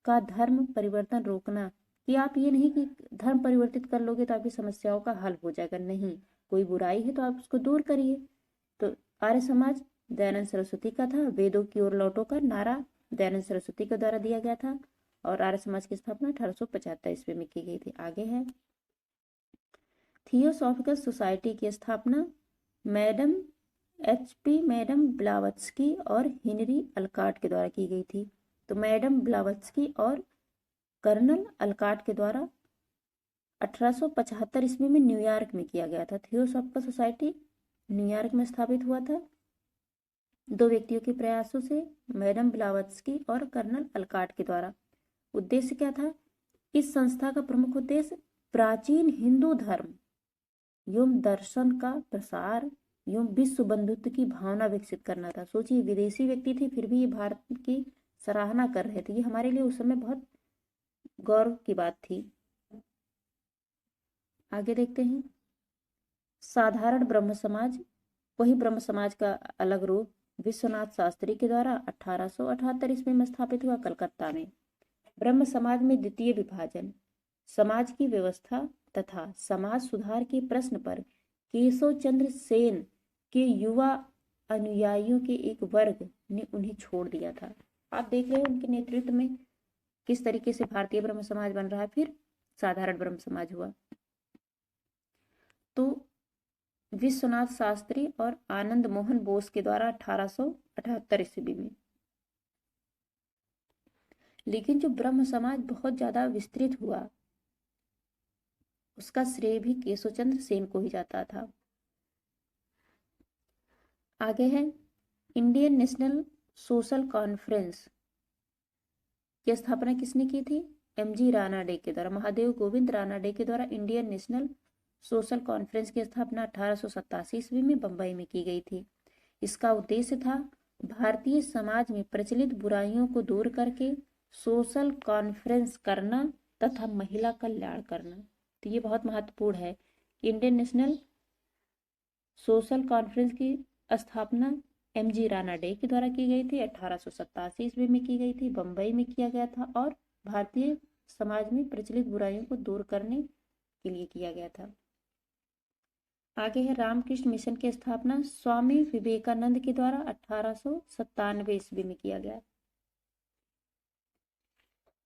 का धर्म परिवर्तन रोकना, कि आप ये नहीं कि धर्म परिवर्तित कर लोगे तो आपकी समस्याओं का हल हो जाएगा, नहीं, कोई बुराई है तो आप उसको दूर करिए। तो आर्य समाज दयानंद सरस्वती का था। वेदों की ओर लौटो का नारा दयानंद सरस्वती के द्वारा दिया गया था और आर्य समाज की स्थापना 1875 ईस्वी में की गई थी। आगे है थियोसॉफिकल सोसाइटी की स्थापना मैडम मैडम ब्लावत्स्की और हेनरी अल्काट के द्वारा की गई थी। तो मैडम ब्लावत्स्की और कर्नल अल्काट के द्वारा 1875 ईस्वी में न्यूयॉर्क में किया गया था। थियोसॉफिकल सोसाइटी न्यूयॉर्क में स्थापित हुआ था दो व्यक्तियों के प्रयासों से, मैडम ब्लावत्स्की और कर्नल अल्काट के द्वारा। उद्देश्य क्या था? इस संस्था का प्रमुख उद्देश्य प्राचीन हिंदू धर्म एवं दर्शन का प्रसार एवं विश्व बंधुत्व की भावना विकसित करना था। सोचिए, विदेशी व्यक्ति थे फिर भी ये भारत की सराहना कर रहे थे। ये हमारे लिए उस समय बहुत गौरव की बात थी। आगे देखते हैं, साधारण ब्रह्म समाज, वही ब्रह्म समाज का अलग रूप विश्वनाथ शास्त्री के द्वारा 1878 ईस्वी में स्थापित हुआ कलकत्ता में। ब्रह्म समाज में द्वितीय विभाजन, समाज की व्यवस्था तथा समाज सुधार के प्रश्न पर केशव चंद्र सेन के युवा अनुयायियों के एक वर्ग ने उन्हें छोड़ दिया था। आप देख रहे हैं उनके नेतृत्व में किस तरीके से भारतीय ब्रह्म समाज बन रहा है, फिर साधारण ब्रह्म समाज हुआ। तो विश्वनाथ शास्त्री और आनंद मोहन बोस के द्वारा 1878 ईस्वी में। लेकिन जो ब्रह्म समाज बहुत ज्यादा विस्तृत हुआ उसका श्रेय भी केशव चंद्र सेन को ही जाता था। आगे है, इंडियन नेशनल सोशल कॉन्फ्रेंस की स्थापना किसने की थी? एमजी रानाडे के द्वारा, महादेव गोविंद रानाडे के द्वारा इंडियन नेशनल सोशल कॉन्फ्रेंस की स्थापना 1887 ईस्वी में बंबई में की गई थी। इसका उद्देश्य था भारतीय समाज में प्रचलित बुराइयों को दूर करके सोशल कॉन्फ्रेंस करना तथा महिला कल्याण करना। तो ये बहुत महत्वपूर्ण है। इंडियन नेशनल सोशल कॉन्फ्रेंस की स्थापना एमजी रानाडे के द्वारा की गई थी, 1887 ईस्वी में की गई थी, बंबई में किया गया था और भारतीय समाज में प्रचलित बुराइयों को दूर करने के लिए किया गया था। आगे है, रामकृष्ण मिशन की स्थापना स्वामी विवेकानंद के द्वारा 1897 ईस्वी में किया गया,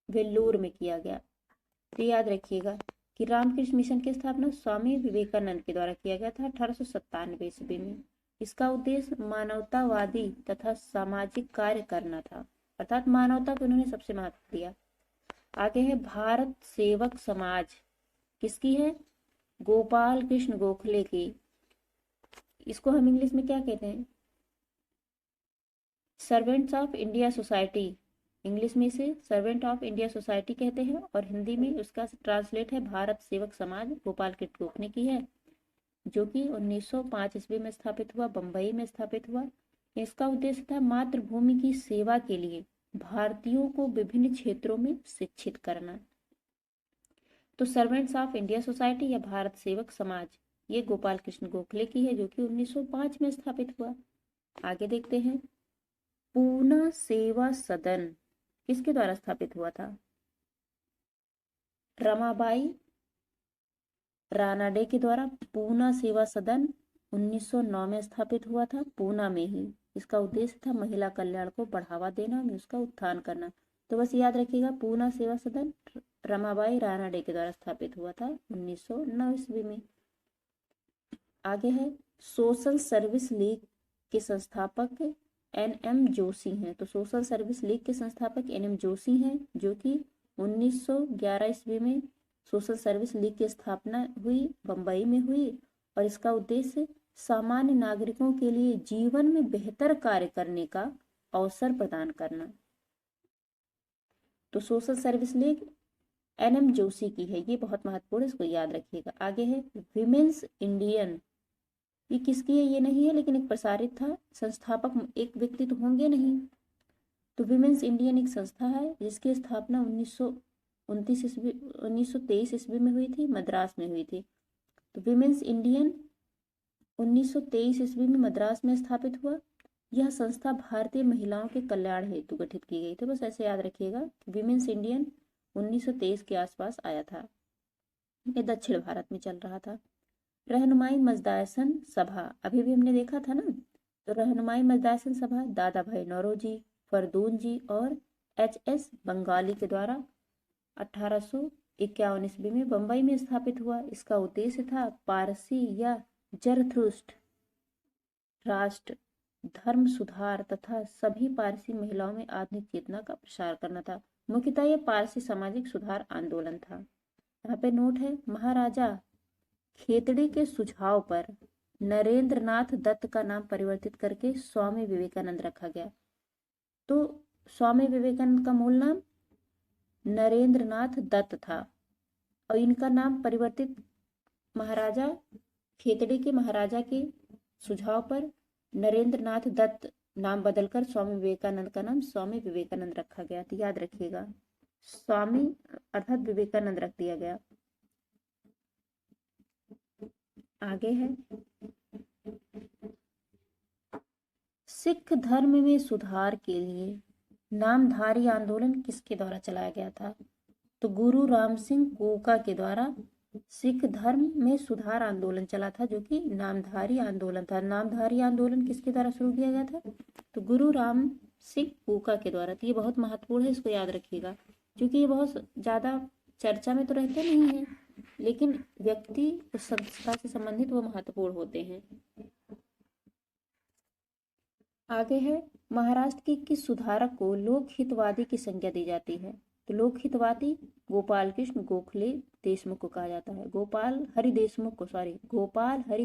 वेल्लोर में किया गया। तो याद रखिएगा कि रामकृष्ण मिशन की स्थापना स्वामी विवेकानंद के द्वारा किया गया था 1897 ईस्वी में। इसका उद्देश्य मानवतावादी तथा सामाजिक कार्य करना था, अर्थात मानवता को उन्होंने सबसे महत्व दिया। आगे है, भारत सेवक समाज किसकी है? गोपाल कृष्ण गोखले की। इसको हम इंग्लिश में क्या कहते हैं? Servants of India society. English में इसे सर्वेंट ऑफ इंडिया सोसाइटी कहते हैं और हिंदी में उसका ट्रांसलेट है भारत सेवक समाज। गोपाल कृष्ण गोखले की है, जो कि 1905 ईस्वी में स्थापित हुआ, बंबई में स्थापित हुआ। इसका उद्देश्य था मातृभूमि की सेवा के लिए भारतीयों को विभिन्न क्षेत्रों में शिक्षित करना। तो सर्वेंट्स ऑफ इंडिया सोसाइटी या भारत सेवक समाज ये गोपाल कृष्ण गोखले की है, जो कि 1905 में स्थापित हुआ। आगे देखते हैं, पूना सेवा सदन किसके द्वारा स्थापित हुआ था? रमाबाई रानाडे के द्वारा पूना सेवा सदन 1909 में स्थापित हुआ था, पूना में ही। इसका उद्देश्य था महिला कल्याण को बढ़ावा देना, उसका उत्थान करना। तो बस याद रखिएगा, पूना सेवा सदन रमाबाई रानाडे के द्वारा स्थापित हुआ था 1909 ईस्वी में। आगे है, सोशल सर्विस लीग के संस्थापक एनएम जोशी हैं। तो सोशल सर्विस लीग के संस्थापक एनएम जोशी हैं, जो कि 1911 ईस्वी में सोशल सर्विस लीग की स्थापना हुई, बंबई में हुई और इसका उद्देश्य सामान्य नागरिकों के लिए जीवन में बेहतर कार्य करने का अवसर प्रदान करना। तो social service league NM Joshi की है, ये बहुत महत्वपूर्ण, इसको याद रखिएगा। आगे है, विमेंस इंडियन। ये किसकी है ये नहीं है, लेकिन एक प्रसारित था। संस्थापक एक व्यक्ति तो होंगे नहीं। तो विमेंस इंडियन एक संस्था है जिसकी स्थापना 1923 ईस्वी में हुई थी, मद्रास में हुई थी। तो विमेंस इंडियन 1923 ईस्वी में मद्रास में स्थापित हुआ। यह संस्था भारतीय महिलाओं के कल्याण हेतु गठित की गई थी। बस ऐसे याद रखिएगा कि विमेंस इंडियन 1923 के आसपास आया था। ये दक्षिण भारत में चल रहा था। रहनुमाई मजदासन सभा, अभी भी हमने देखा था ना। तो रहनुमाई मजदासन सभा दादा भाई नौरोजी, फरदून जी और एच.एस. बंगाली के द्वारा 1851 ईस्वी में बंबई में स्थापित हुआ। इसका उद्देश्य था पारसी या जरथुस्ट्र राष्ट्र धर्म सुधार तथा सभी पारसी महिलाओं में आधुनिक चेतना का प्रसार करना था। मुख्यतः यह पारसी सामाजिक सुधार आंदोलन था। यहाँ पे नोट है, महाराजा खेतड़ी के सुझाव पर नरेंद्र नाथ दत्त का नाम परिवर्तित करके स्वामी विवेकानंद रखा गया। तो स्वामी विवेकानंद का मूल नाम नरेंद्र नाथ दत्त था और इनका नाम परिवर्तित महाराजा खेतड़े के महाराजा के सुझाव पर नरेंद्र नाथ दत्त नाम बदलकर स्वामी विवेकानंद का नाम स्वामी विवेकानंद रखा गया। तो याद रखिएगा, स्वामी अर्थात विवेकानंद रख दिया गया। आगे है, सिख धर्म में सुधार के लिए नामधारी आंदोलन किसके द्वारा चलाया गया था? तो गुरु राम सिंह कोका के द्वारा सिख धर्म में सुधार आंदोलन चला था, जो कि नामधारी आंदोलन था। नामधारी आंदोलन किसके द्वारा शुरू किया गया था? तो गुरु राम सिंह कोका के द्वारा। तो ये बहुत महत्वपूर्ण है, इसको याद रखिएगा, क्योंकि ये बहुत ज्यादा चर्चा में तो रहते नहीं है, लेकिन व्यक्ति उस संस्था से संबंधित वो महत्वपूर्ण होते हैं। आगे है, महाराष्ट्र के किस सुधारक को लोक हितवादी की संज्ञा दी जाती है? तो लोक हितवादी गोपाल कृष्ण गोखले देशमुख को कहा जाता है। गोपाल हरि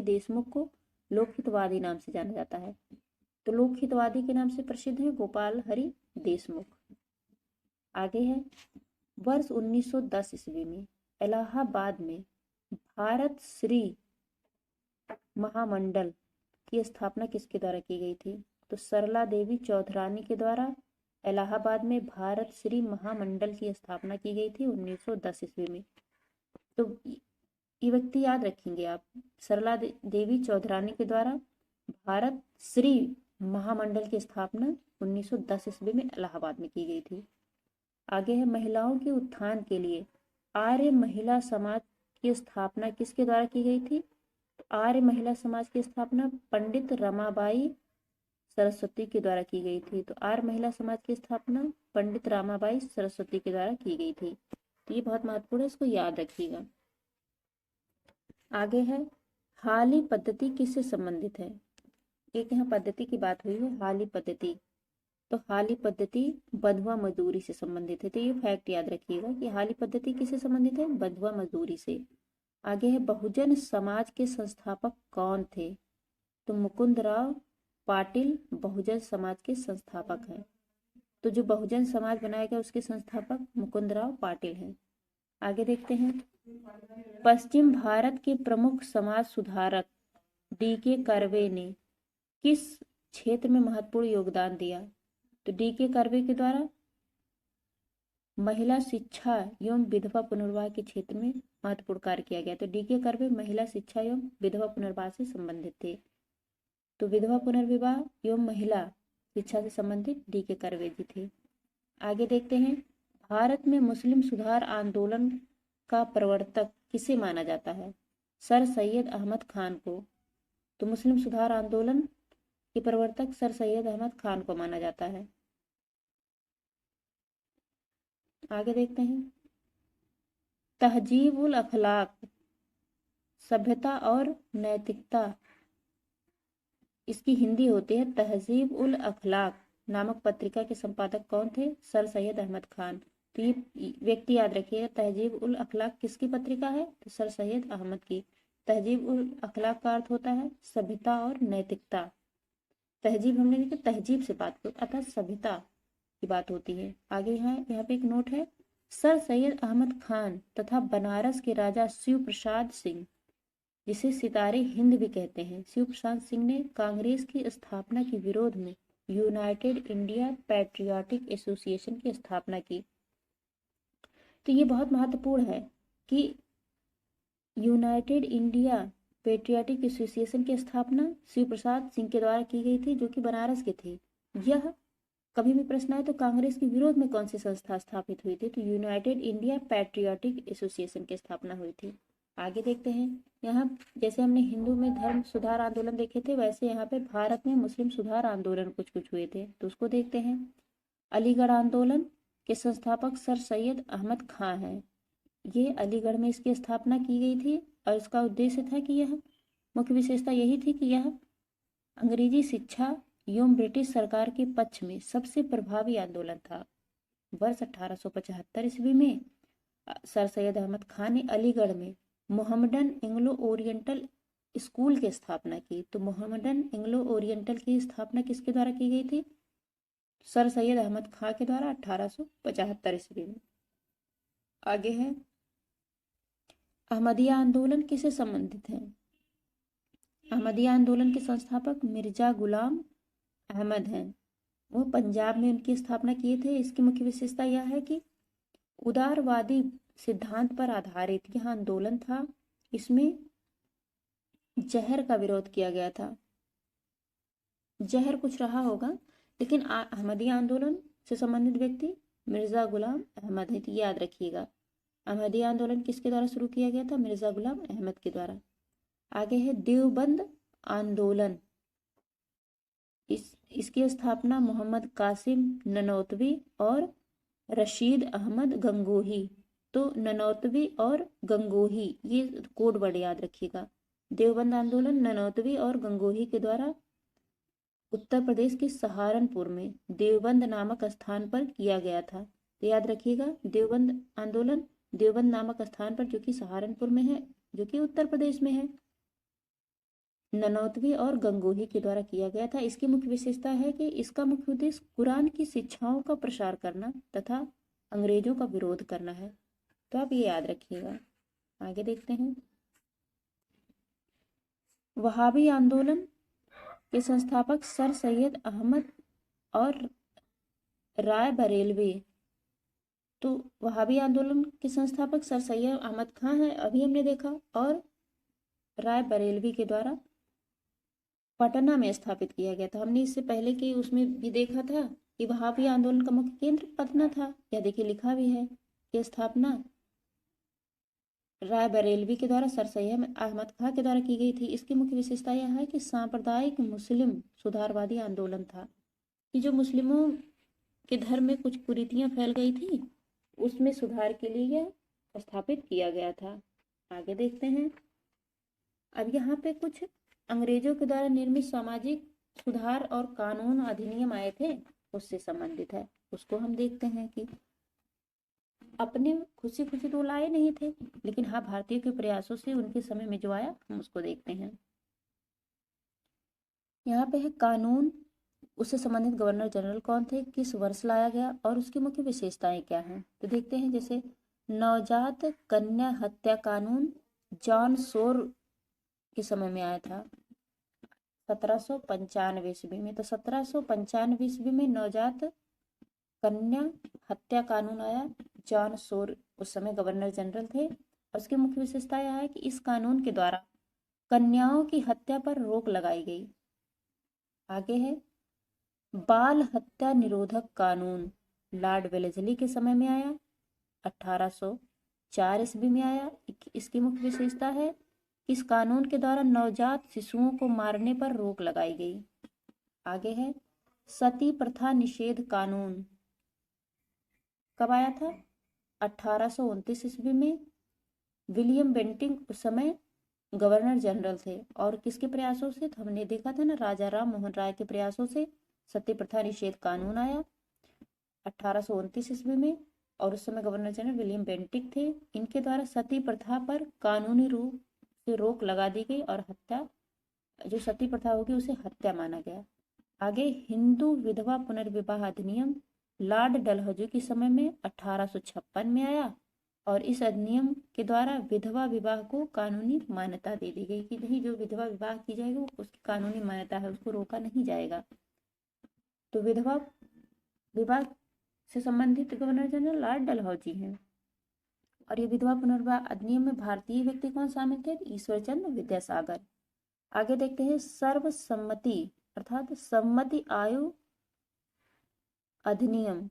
देशमुख को लोक हितवादी नाम से जाना जाता है। तो लोक हितवादी के नाम से प्रसिद्ध है गोपाल हरि देशमुख। आगे है, वर्ष 1910 ईस्वी में इलाहाबाद में भारत श्री महामंडल की स्थापना किसके द्वारा की गई थी? तो सरला देवी चौधरानी के द्वारा इलाहाबाद में भारत श्री महामंडल की स्थापना की गई थी 1910 ईस्वी में। तो ये व्यक्ति याद रखेंगे आप, सरला देवी चौधरानी के द्वारा भारत श्री महामंडल की स्थापना 1910 ईस्वी में इलाहाबाद में की गई थी। आगे है, महिलाओं के उत्थान के लिए आर्य महिला समाज की स्थापना किसके द्वारा की गई थी? आर्य महिला समाज की स्थापना पंडित रमाबाई सरस्वती के द्वारा की गई थी। तो आर्य महिला समाज की स्थापना पंडित रमाबाई सरस्वती के द्वारा की गई थी। तो ये बहुत महत्वपूर्ण है, इसको याद रखिएगा। आगे है, हाली पद्धति किससे संबंधित है? एक यहाँ पद्धति की बात हुई है, हाली पद्धति। तो हाली पद्धति बंधुआ मजदूरी से संबंधित है। तो ये फैक्ट याद रखिएगा कि हाली पद्धति किससे संबंधित है? बंधुआ मजदूरी से। आगे है, बहुजन समाज के संस्थापक कौन थे? तो मुकुंदराव पाटिल बहुजन समाज के संस्थापक हैं। तो जो बहुजन समाज बनाया गया उसके संस्थापक मुकुंदराव पाटिल हैं। आगे देखते हैं, पश्चिम भारत के प्रमुख समाज सुधारक D.K. कर्वे ने किस क्षेत्र में महत्वपूर्ण योगदान दिया? तो D.K. कर्वे के द्वारा महिला शिक्षा एवं विधवा पुनर्वास के क्षेत्र में महत्वपूर्ण कार्य किया गया। तो D.K. कर्वे महिला शिक्षा एवं विधवा पुनर्वास से संबंधित थे। तो विधवा पुनर्विवाह एवं महिला शिक्षा से संबंधित D.K. कर्वे जी थे। आगे देखते हैं, भारत में मुस्लिम सुधार आंदोलन का प्रवर्तक किसे माना जाता है? सर सैयद अहमद खान को। तो मुस्लिम सुधार आंदोलन के प्रवर्तक सर सैयद अहमद खान को माना जाता है। आगे देखते हैं, तहजीब उल अखलाक सभ्यता और नैतिकता, इसकी हिंदी होती है तहजीब उल अखलाक नामक पत्रिका के संपादक कौन थे? सर सैयद अहमद खान। तो ये व्यक्ति याद रखिएगा, तहजीब उल अखलाक किसकी पत्रिका है? तो सर सैयद अहमद की। तहजीब उल अखलाक का अर्थ होता है सभ्यता और नैतिकता। तहजीब हमने देखा तहजीब से बात को, अर्थात सभ्यता की बात होती है। आगे यहाँ पे एक नोट है, सर सैयद अहमद खान तथा बनारस के राजा शिव प्रसाद सिंह, जिसे सितारे हिंद भी कहते हैं, शिव प्रसाद सिंह ने कांग्रेस की स्थापना के विरोध में यूनाइटेड इंडिया पैट्रियाटिक एसोसिएशन की स्थापना की। तो ये बहुत महत्वपूर्ण है कि यूनाइटेड इंडिया पैट्रियाटिक एसोसिएशन की स्थापना शिव प्रसाद सिंह के द्वारा की गई थी, जो कि बनारस के थे। यह कभी भी प्रश्न आए तो कांग्रेस के विरोध में कौन सी संस्था स्थापित हुई थी? तो यूनाइटेड इंडिया पैट्रियाटिक एसोसिएशन की स्थापना हुई थी। आगे देखते हैं, यहाँ जैसे हमने हिंदू में धर्म सुधार आंदोलन देखे थे, वैसे यहाँ पे भारत में मुस्लिम सुधार आंदोलन कुछ कुछ हुए थे, तो उसको देखते हैं। अलीगढ़ आंदोलन के संस्थापक सर सैयद अहमद खां हैं। ये अलीगढ़ में इसकी स्थापना की गई थी और इसका उद्देश्य था कि यह मुख्य विशेषता यही थी कि यह अंग्रेजी शिक्षा एवं ब्रिटिश सरकार के पक्ष में सबसे प्रभावी आंदोलन था। वर्ष 1875 ईस्वी में सर सैयद अहमद खान ने अलीगढ़ में मोहम्मडन एंग्लो ओरिएंटल स्कूल की स्थापना की। तो मोहम्मडन एंग्लो ओरिएंटल की स्थापना किसके द्वारा की गई थी? सर सैयद अहमद खान के द्वारा 1875 ईस्वी में। आगे है, अहमदिया आंदोलन किससे संबंधित है? अहमदिया आंदोलन के संस्थापक मिर्जा गुलाम अहमद हैं। वो पंजाब में उनकी स्थापना किए थे। इसकी मुख्य विशेषता यह है कि उदारवादी सिद्धांत पर आधारित यह आंदोलन था। इसमें जहर का विरोध किया गया था। जहर कुछ रहा होगा, लेकिन अहमदिया आंदोलन से संबंधित व्यक्ति मिर्जा गुलाम अहमद है, तो याद रखिएगा। अहमदिया आंदोलन किसके द्वारा शुरू किया गया था? मिर्जा गुलाम अहमद के द्वारा। आगे है देवबंद आंदोलन। इसकी स्थापना मोहम्मद कासिम ननौतवी और रशीद अहमद गंगोही। तो ननौतवी और गंगोही, ये कोड वर्ड याद रखिएगा। देवबंद आंदोलन ननौतवी और गंगोही के द्वारा उत्तर प्रदेश के सहारनपुर में देवबंद नामक स्थान पर किया गया था। तो याद रखिएगा, देवबंद आंदोलन देवबंद नामक स्थान पर, जो कि सहारनपुर में है, जो कि उत्तर प्रदेश में है, ननौतवी और गंगोही के द्वारा किया गया था। इसकी मुख्य विशेषता है कि इसका मुख्य उद्देश्य कुरान की शिक्षाओं का प्रसार करना तथा अंग्रेजों का विरोध करना है। तो आप ये याद रखिएगा। आगे देखते हैं। वहाबी आंदोलन के संस्थापक सर सैयद अहमद और राय बरेलवी। तो वहाबी आंदोलन के संस्थापक सर सैयद अहमद खां है, अभी हमने देखा, और राय बरेलवी के द्वारा पटना में स्थापित किया गया था। हमने इससे पहले कि उसमें भी देखा था कि वहाबी आंदोलन का मुख्य केंद्र पटना था। या देखिए लिखा भी है कि स्थापना राय बरेलवी के द्वारा सर सैयद अहमद खां के द्वारा की गई थी। इसकी मुख्य विशेषता यह है कि सांप्रदायिक मुस्लिम सुधारवादी आंदोलन था, कि जो मुस्लिमों के धर्म में कुछ कुरीतियां फैल गई थी, उसमें सुधार के लिए यह स्थापित किया गया था। आगे देखते हैं। अब यहाँ पे कुछ अंग्रेजों के द्वारा निर्मित सामाजिक सुधार और कानून अधिनियम आए थे, उससे संबंधित है। उसको हम देखते हैं कि अपने खुशी खुशी तो लाए नहीं थे, लेकिन हाँ, भारतीयों के प्रयासों से उनके समय में जो आया, हम उसको देखते हैं। यहाँ पे है कानून, उससे संबंधित गवर्नर जनरल कौन थे, किस वर्ष लाया गया और उसकी मुख्य विशेषताएं क्या हैं। तो देखते हैं। जैसे नवजात कन्या हत्या कानून जॉन सोर के समय में आया था 1795 ईस्वी में। तो 1795 ईस्वी में नवजात कन्या हत्या कानून आया। जॉन सोर उस समय गवर्नर जनरल थे। और उसकी मुख्य विशेषता यह है कि इस कानून के द्वारा कन्याओं की हत्या पर रोक लगाई गई। आगे है बाल हत्या निरोधक कानून, लॉर्ड वेलेस्ली के समय में आया, 1804 ईस्वी में आया। इसकी मुख्य विशेषता है, इस कानून के द्वारा नवजात शिशुओं को मारने पर रोक लगाई गई। आगे है सती प्रथा निषेध कानून, कब आया था? 1829 ईस्वी में। विलियम बेंटिंग उस समय गवर्नर जनरल थे, और किसके प्रयासों से? तो हमने देखा था ना, राजा राम मोहन राय के प्रयासों से सती प्रथा निषेध कानून आया 1829 ईस्वी में। और उस समय गवर्नर जनरल विलियम बेंटिक थे। इनके द्वारा सती प्रथा पर कानूनी रूप से रोक लगा दी गई, और हत्या, जो सती प्रथा होगी, उसे हत्या माना गया। आगे हिंदू विधवा पुनर्विवाह अधिनियम लॉर्ड डलहौजी के समय में 1856 में आया। और इस अधिनियम के द्वारा विधवा विवाह को कानूनी मान्यता दे दी गई, कि नहीं, जो विधवा विवाह की जाएगी उसकी कानूनी मान्यता है, उसको रोका नहीं जाएगा। तो विधवा विवाह से संबंधित गवर्नर जनरल लॉर्ड डलहौजी हैं। और ये विधवा पुनर्विवाह अधिनियम में भारतीय व्यक्ति कौन शामिल थे? ईश्वरचंद्र विद्यासागर। आगे देखते हैं सर्वसम्मति अर्थात सम्मति आयु अधिनियम,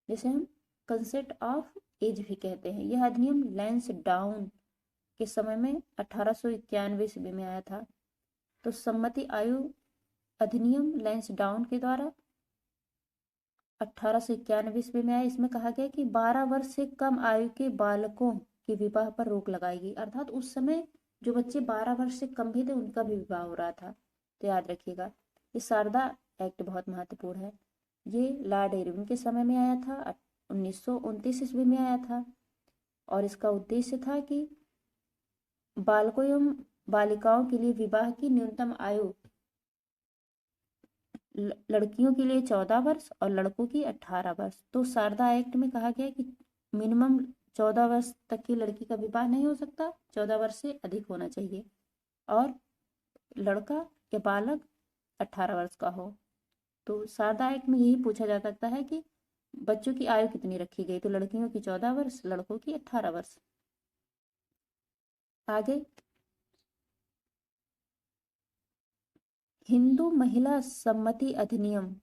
जिसे हम कंसेप्ट ऑफ एज भी कहते हैं। यह अधिनियम लैंसडाउन के समय में 1891 ईस्वी में आया था। तो सम्मति आयु अधिनियम लैंसडाउन के द्वारा 1891 ईस्वी में आया। इसमें कहा गया कि 12 वर्ष से कम आयु के बालकों के विवाह पर रोक लगाई गई। अर्थात उस समय जो बच्चे 12 वर्ष से कम भी थे, उनका भी विवाह हो रहा था। तो याद रखिएगा, ये शारदा एक्ट बहुत महत्वपूर्ण है। ये लॉर्ड इरविन के समय में आया था, 1929 ईस्वी में आया था। और इसका उद्देश्य था कि बालकों एवं बालिकाओं के लिए विवाह की न्यूनतम आयु लड़कियों के लिए 14 वर्ष और लड़कों की 18 वर्ष। तो शारदा एक्ट में कहा गया कि मिनिमम 14 वर्ष तक की लड़की का विवाह नहीं हो सकता, 14 वर्ष से अधिक होना चाहिए, और लड़का या बालक 18 वर्ष का हो। तो सादा एक में यही पूछा जा सकता है कि बच्चों की आयु कितनी रखी गई, तो लड़कियों की 14 वर्ष, लड़कों की 18 वर्ष। आगे, हिंदू महिला सम्मति अधिनियम,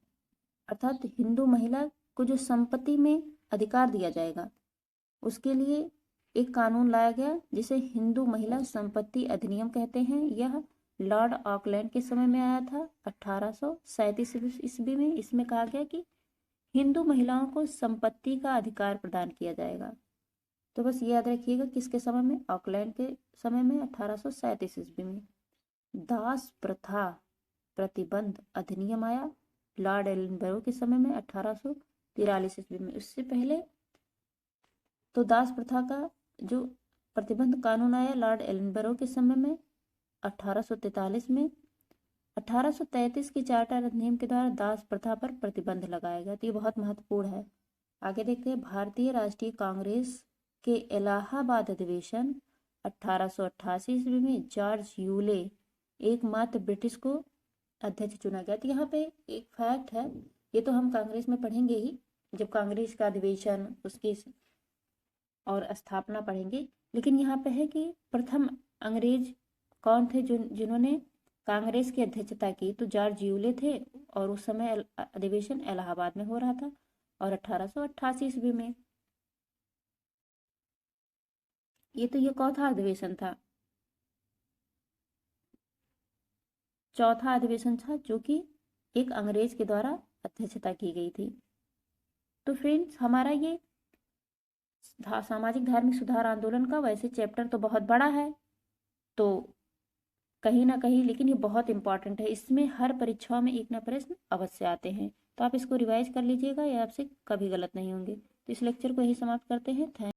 अर्थात हिंदू महिला को जो संपत्ति में अधिकार दिया जाएगा, उसके लिए एक कानून लाया गया जिसे हिंदू महिला संपत्ति अधिनियम कहते हैं। यह लॉर्ड ऑकलैंड के समय में आया था 1837 ईस्वी में। इसमें कहा गया कि हिंदू महिलाओं को संपत्ति का अधिकार प्रदान किया जाएगा। तो बस ये याद रखिएगा, किसके समय में? ऑकलैंड के समय में 1837 ईस्वी में। दास प्रथा प्रतिबंध अधिनियम आया लॉर्ड एलनबरो के समय में 1843 ईस्वी में। उससे पहले तो दास प्रथा का जो प्रतिबंध कानून आया लॉर्ड एलनबरो के समय में 1843 में। 1833 की चार्टर अधिनियम के द्वारा दास प्रथा पर प्रतिबंध लगाया गया। तो ये बहुत महत्वपूर्ण है। आगे देखते हैं, भारतीय राष्ट्रीय कांग्रेस के इलाहाबाद अधिवेशन 1888 ईस्वी में जॉर्ज यूले एकमात्र ब्रिटिश को अध्यक्ष चुना गया। तो यहाँ पे एक फैक्ट है, ये तो हम कांग्रेस में पढ़ेंगे ही जब कांग्रेस का अधिवेशन उसकी और स्थापना पढ़ेंगे, लेकिन यहाँ पे है कि प्रथम अंग्रेज कौन थे जिन्होंने कांग्रेस की अध्यक्षता की, तो जॉर्ज यूले थे, और उस समय अधिवेशन इलाहाबाद में हो रहा था और 1888 ईस्वी में। ये कौन था अधिवेशन था? चौथा अधिवेशन था जो कि एक अंग्रेज के द्वारा अध्यक्षता की गई थी। तो फ्रेंड्स, हमारा ये सामाजिक धार्मिक सुधार आंदोलन का वैसे चैप्टर तो बहुत बड़ा है, तो कहीं ना कहीं, लेकिन ये बहुत इंपॉर्टेंट है। इसमें हर परीक्षाओं में एक ना प्रश्न अवश्य आते हैं, तो आप इसको रिवाइज कर लीजिएगा, ये आपसे कभी गलत नहीं होंगे। तो इस लेक्चर को यही समाप्त करते हैं। थैंक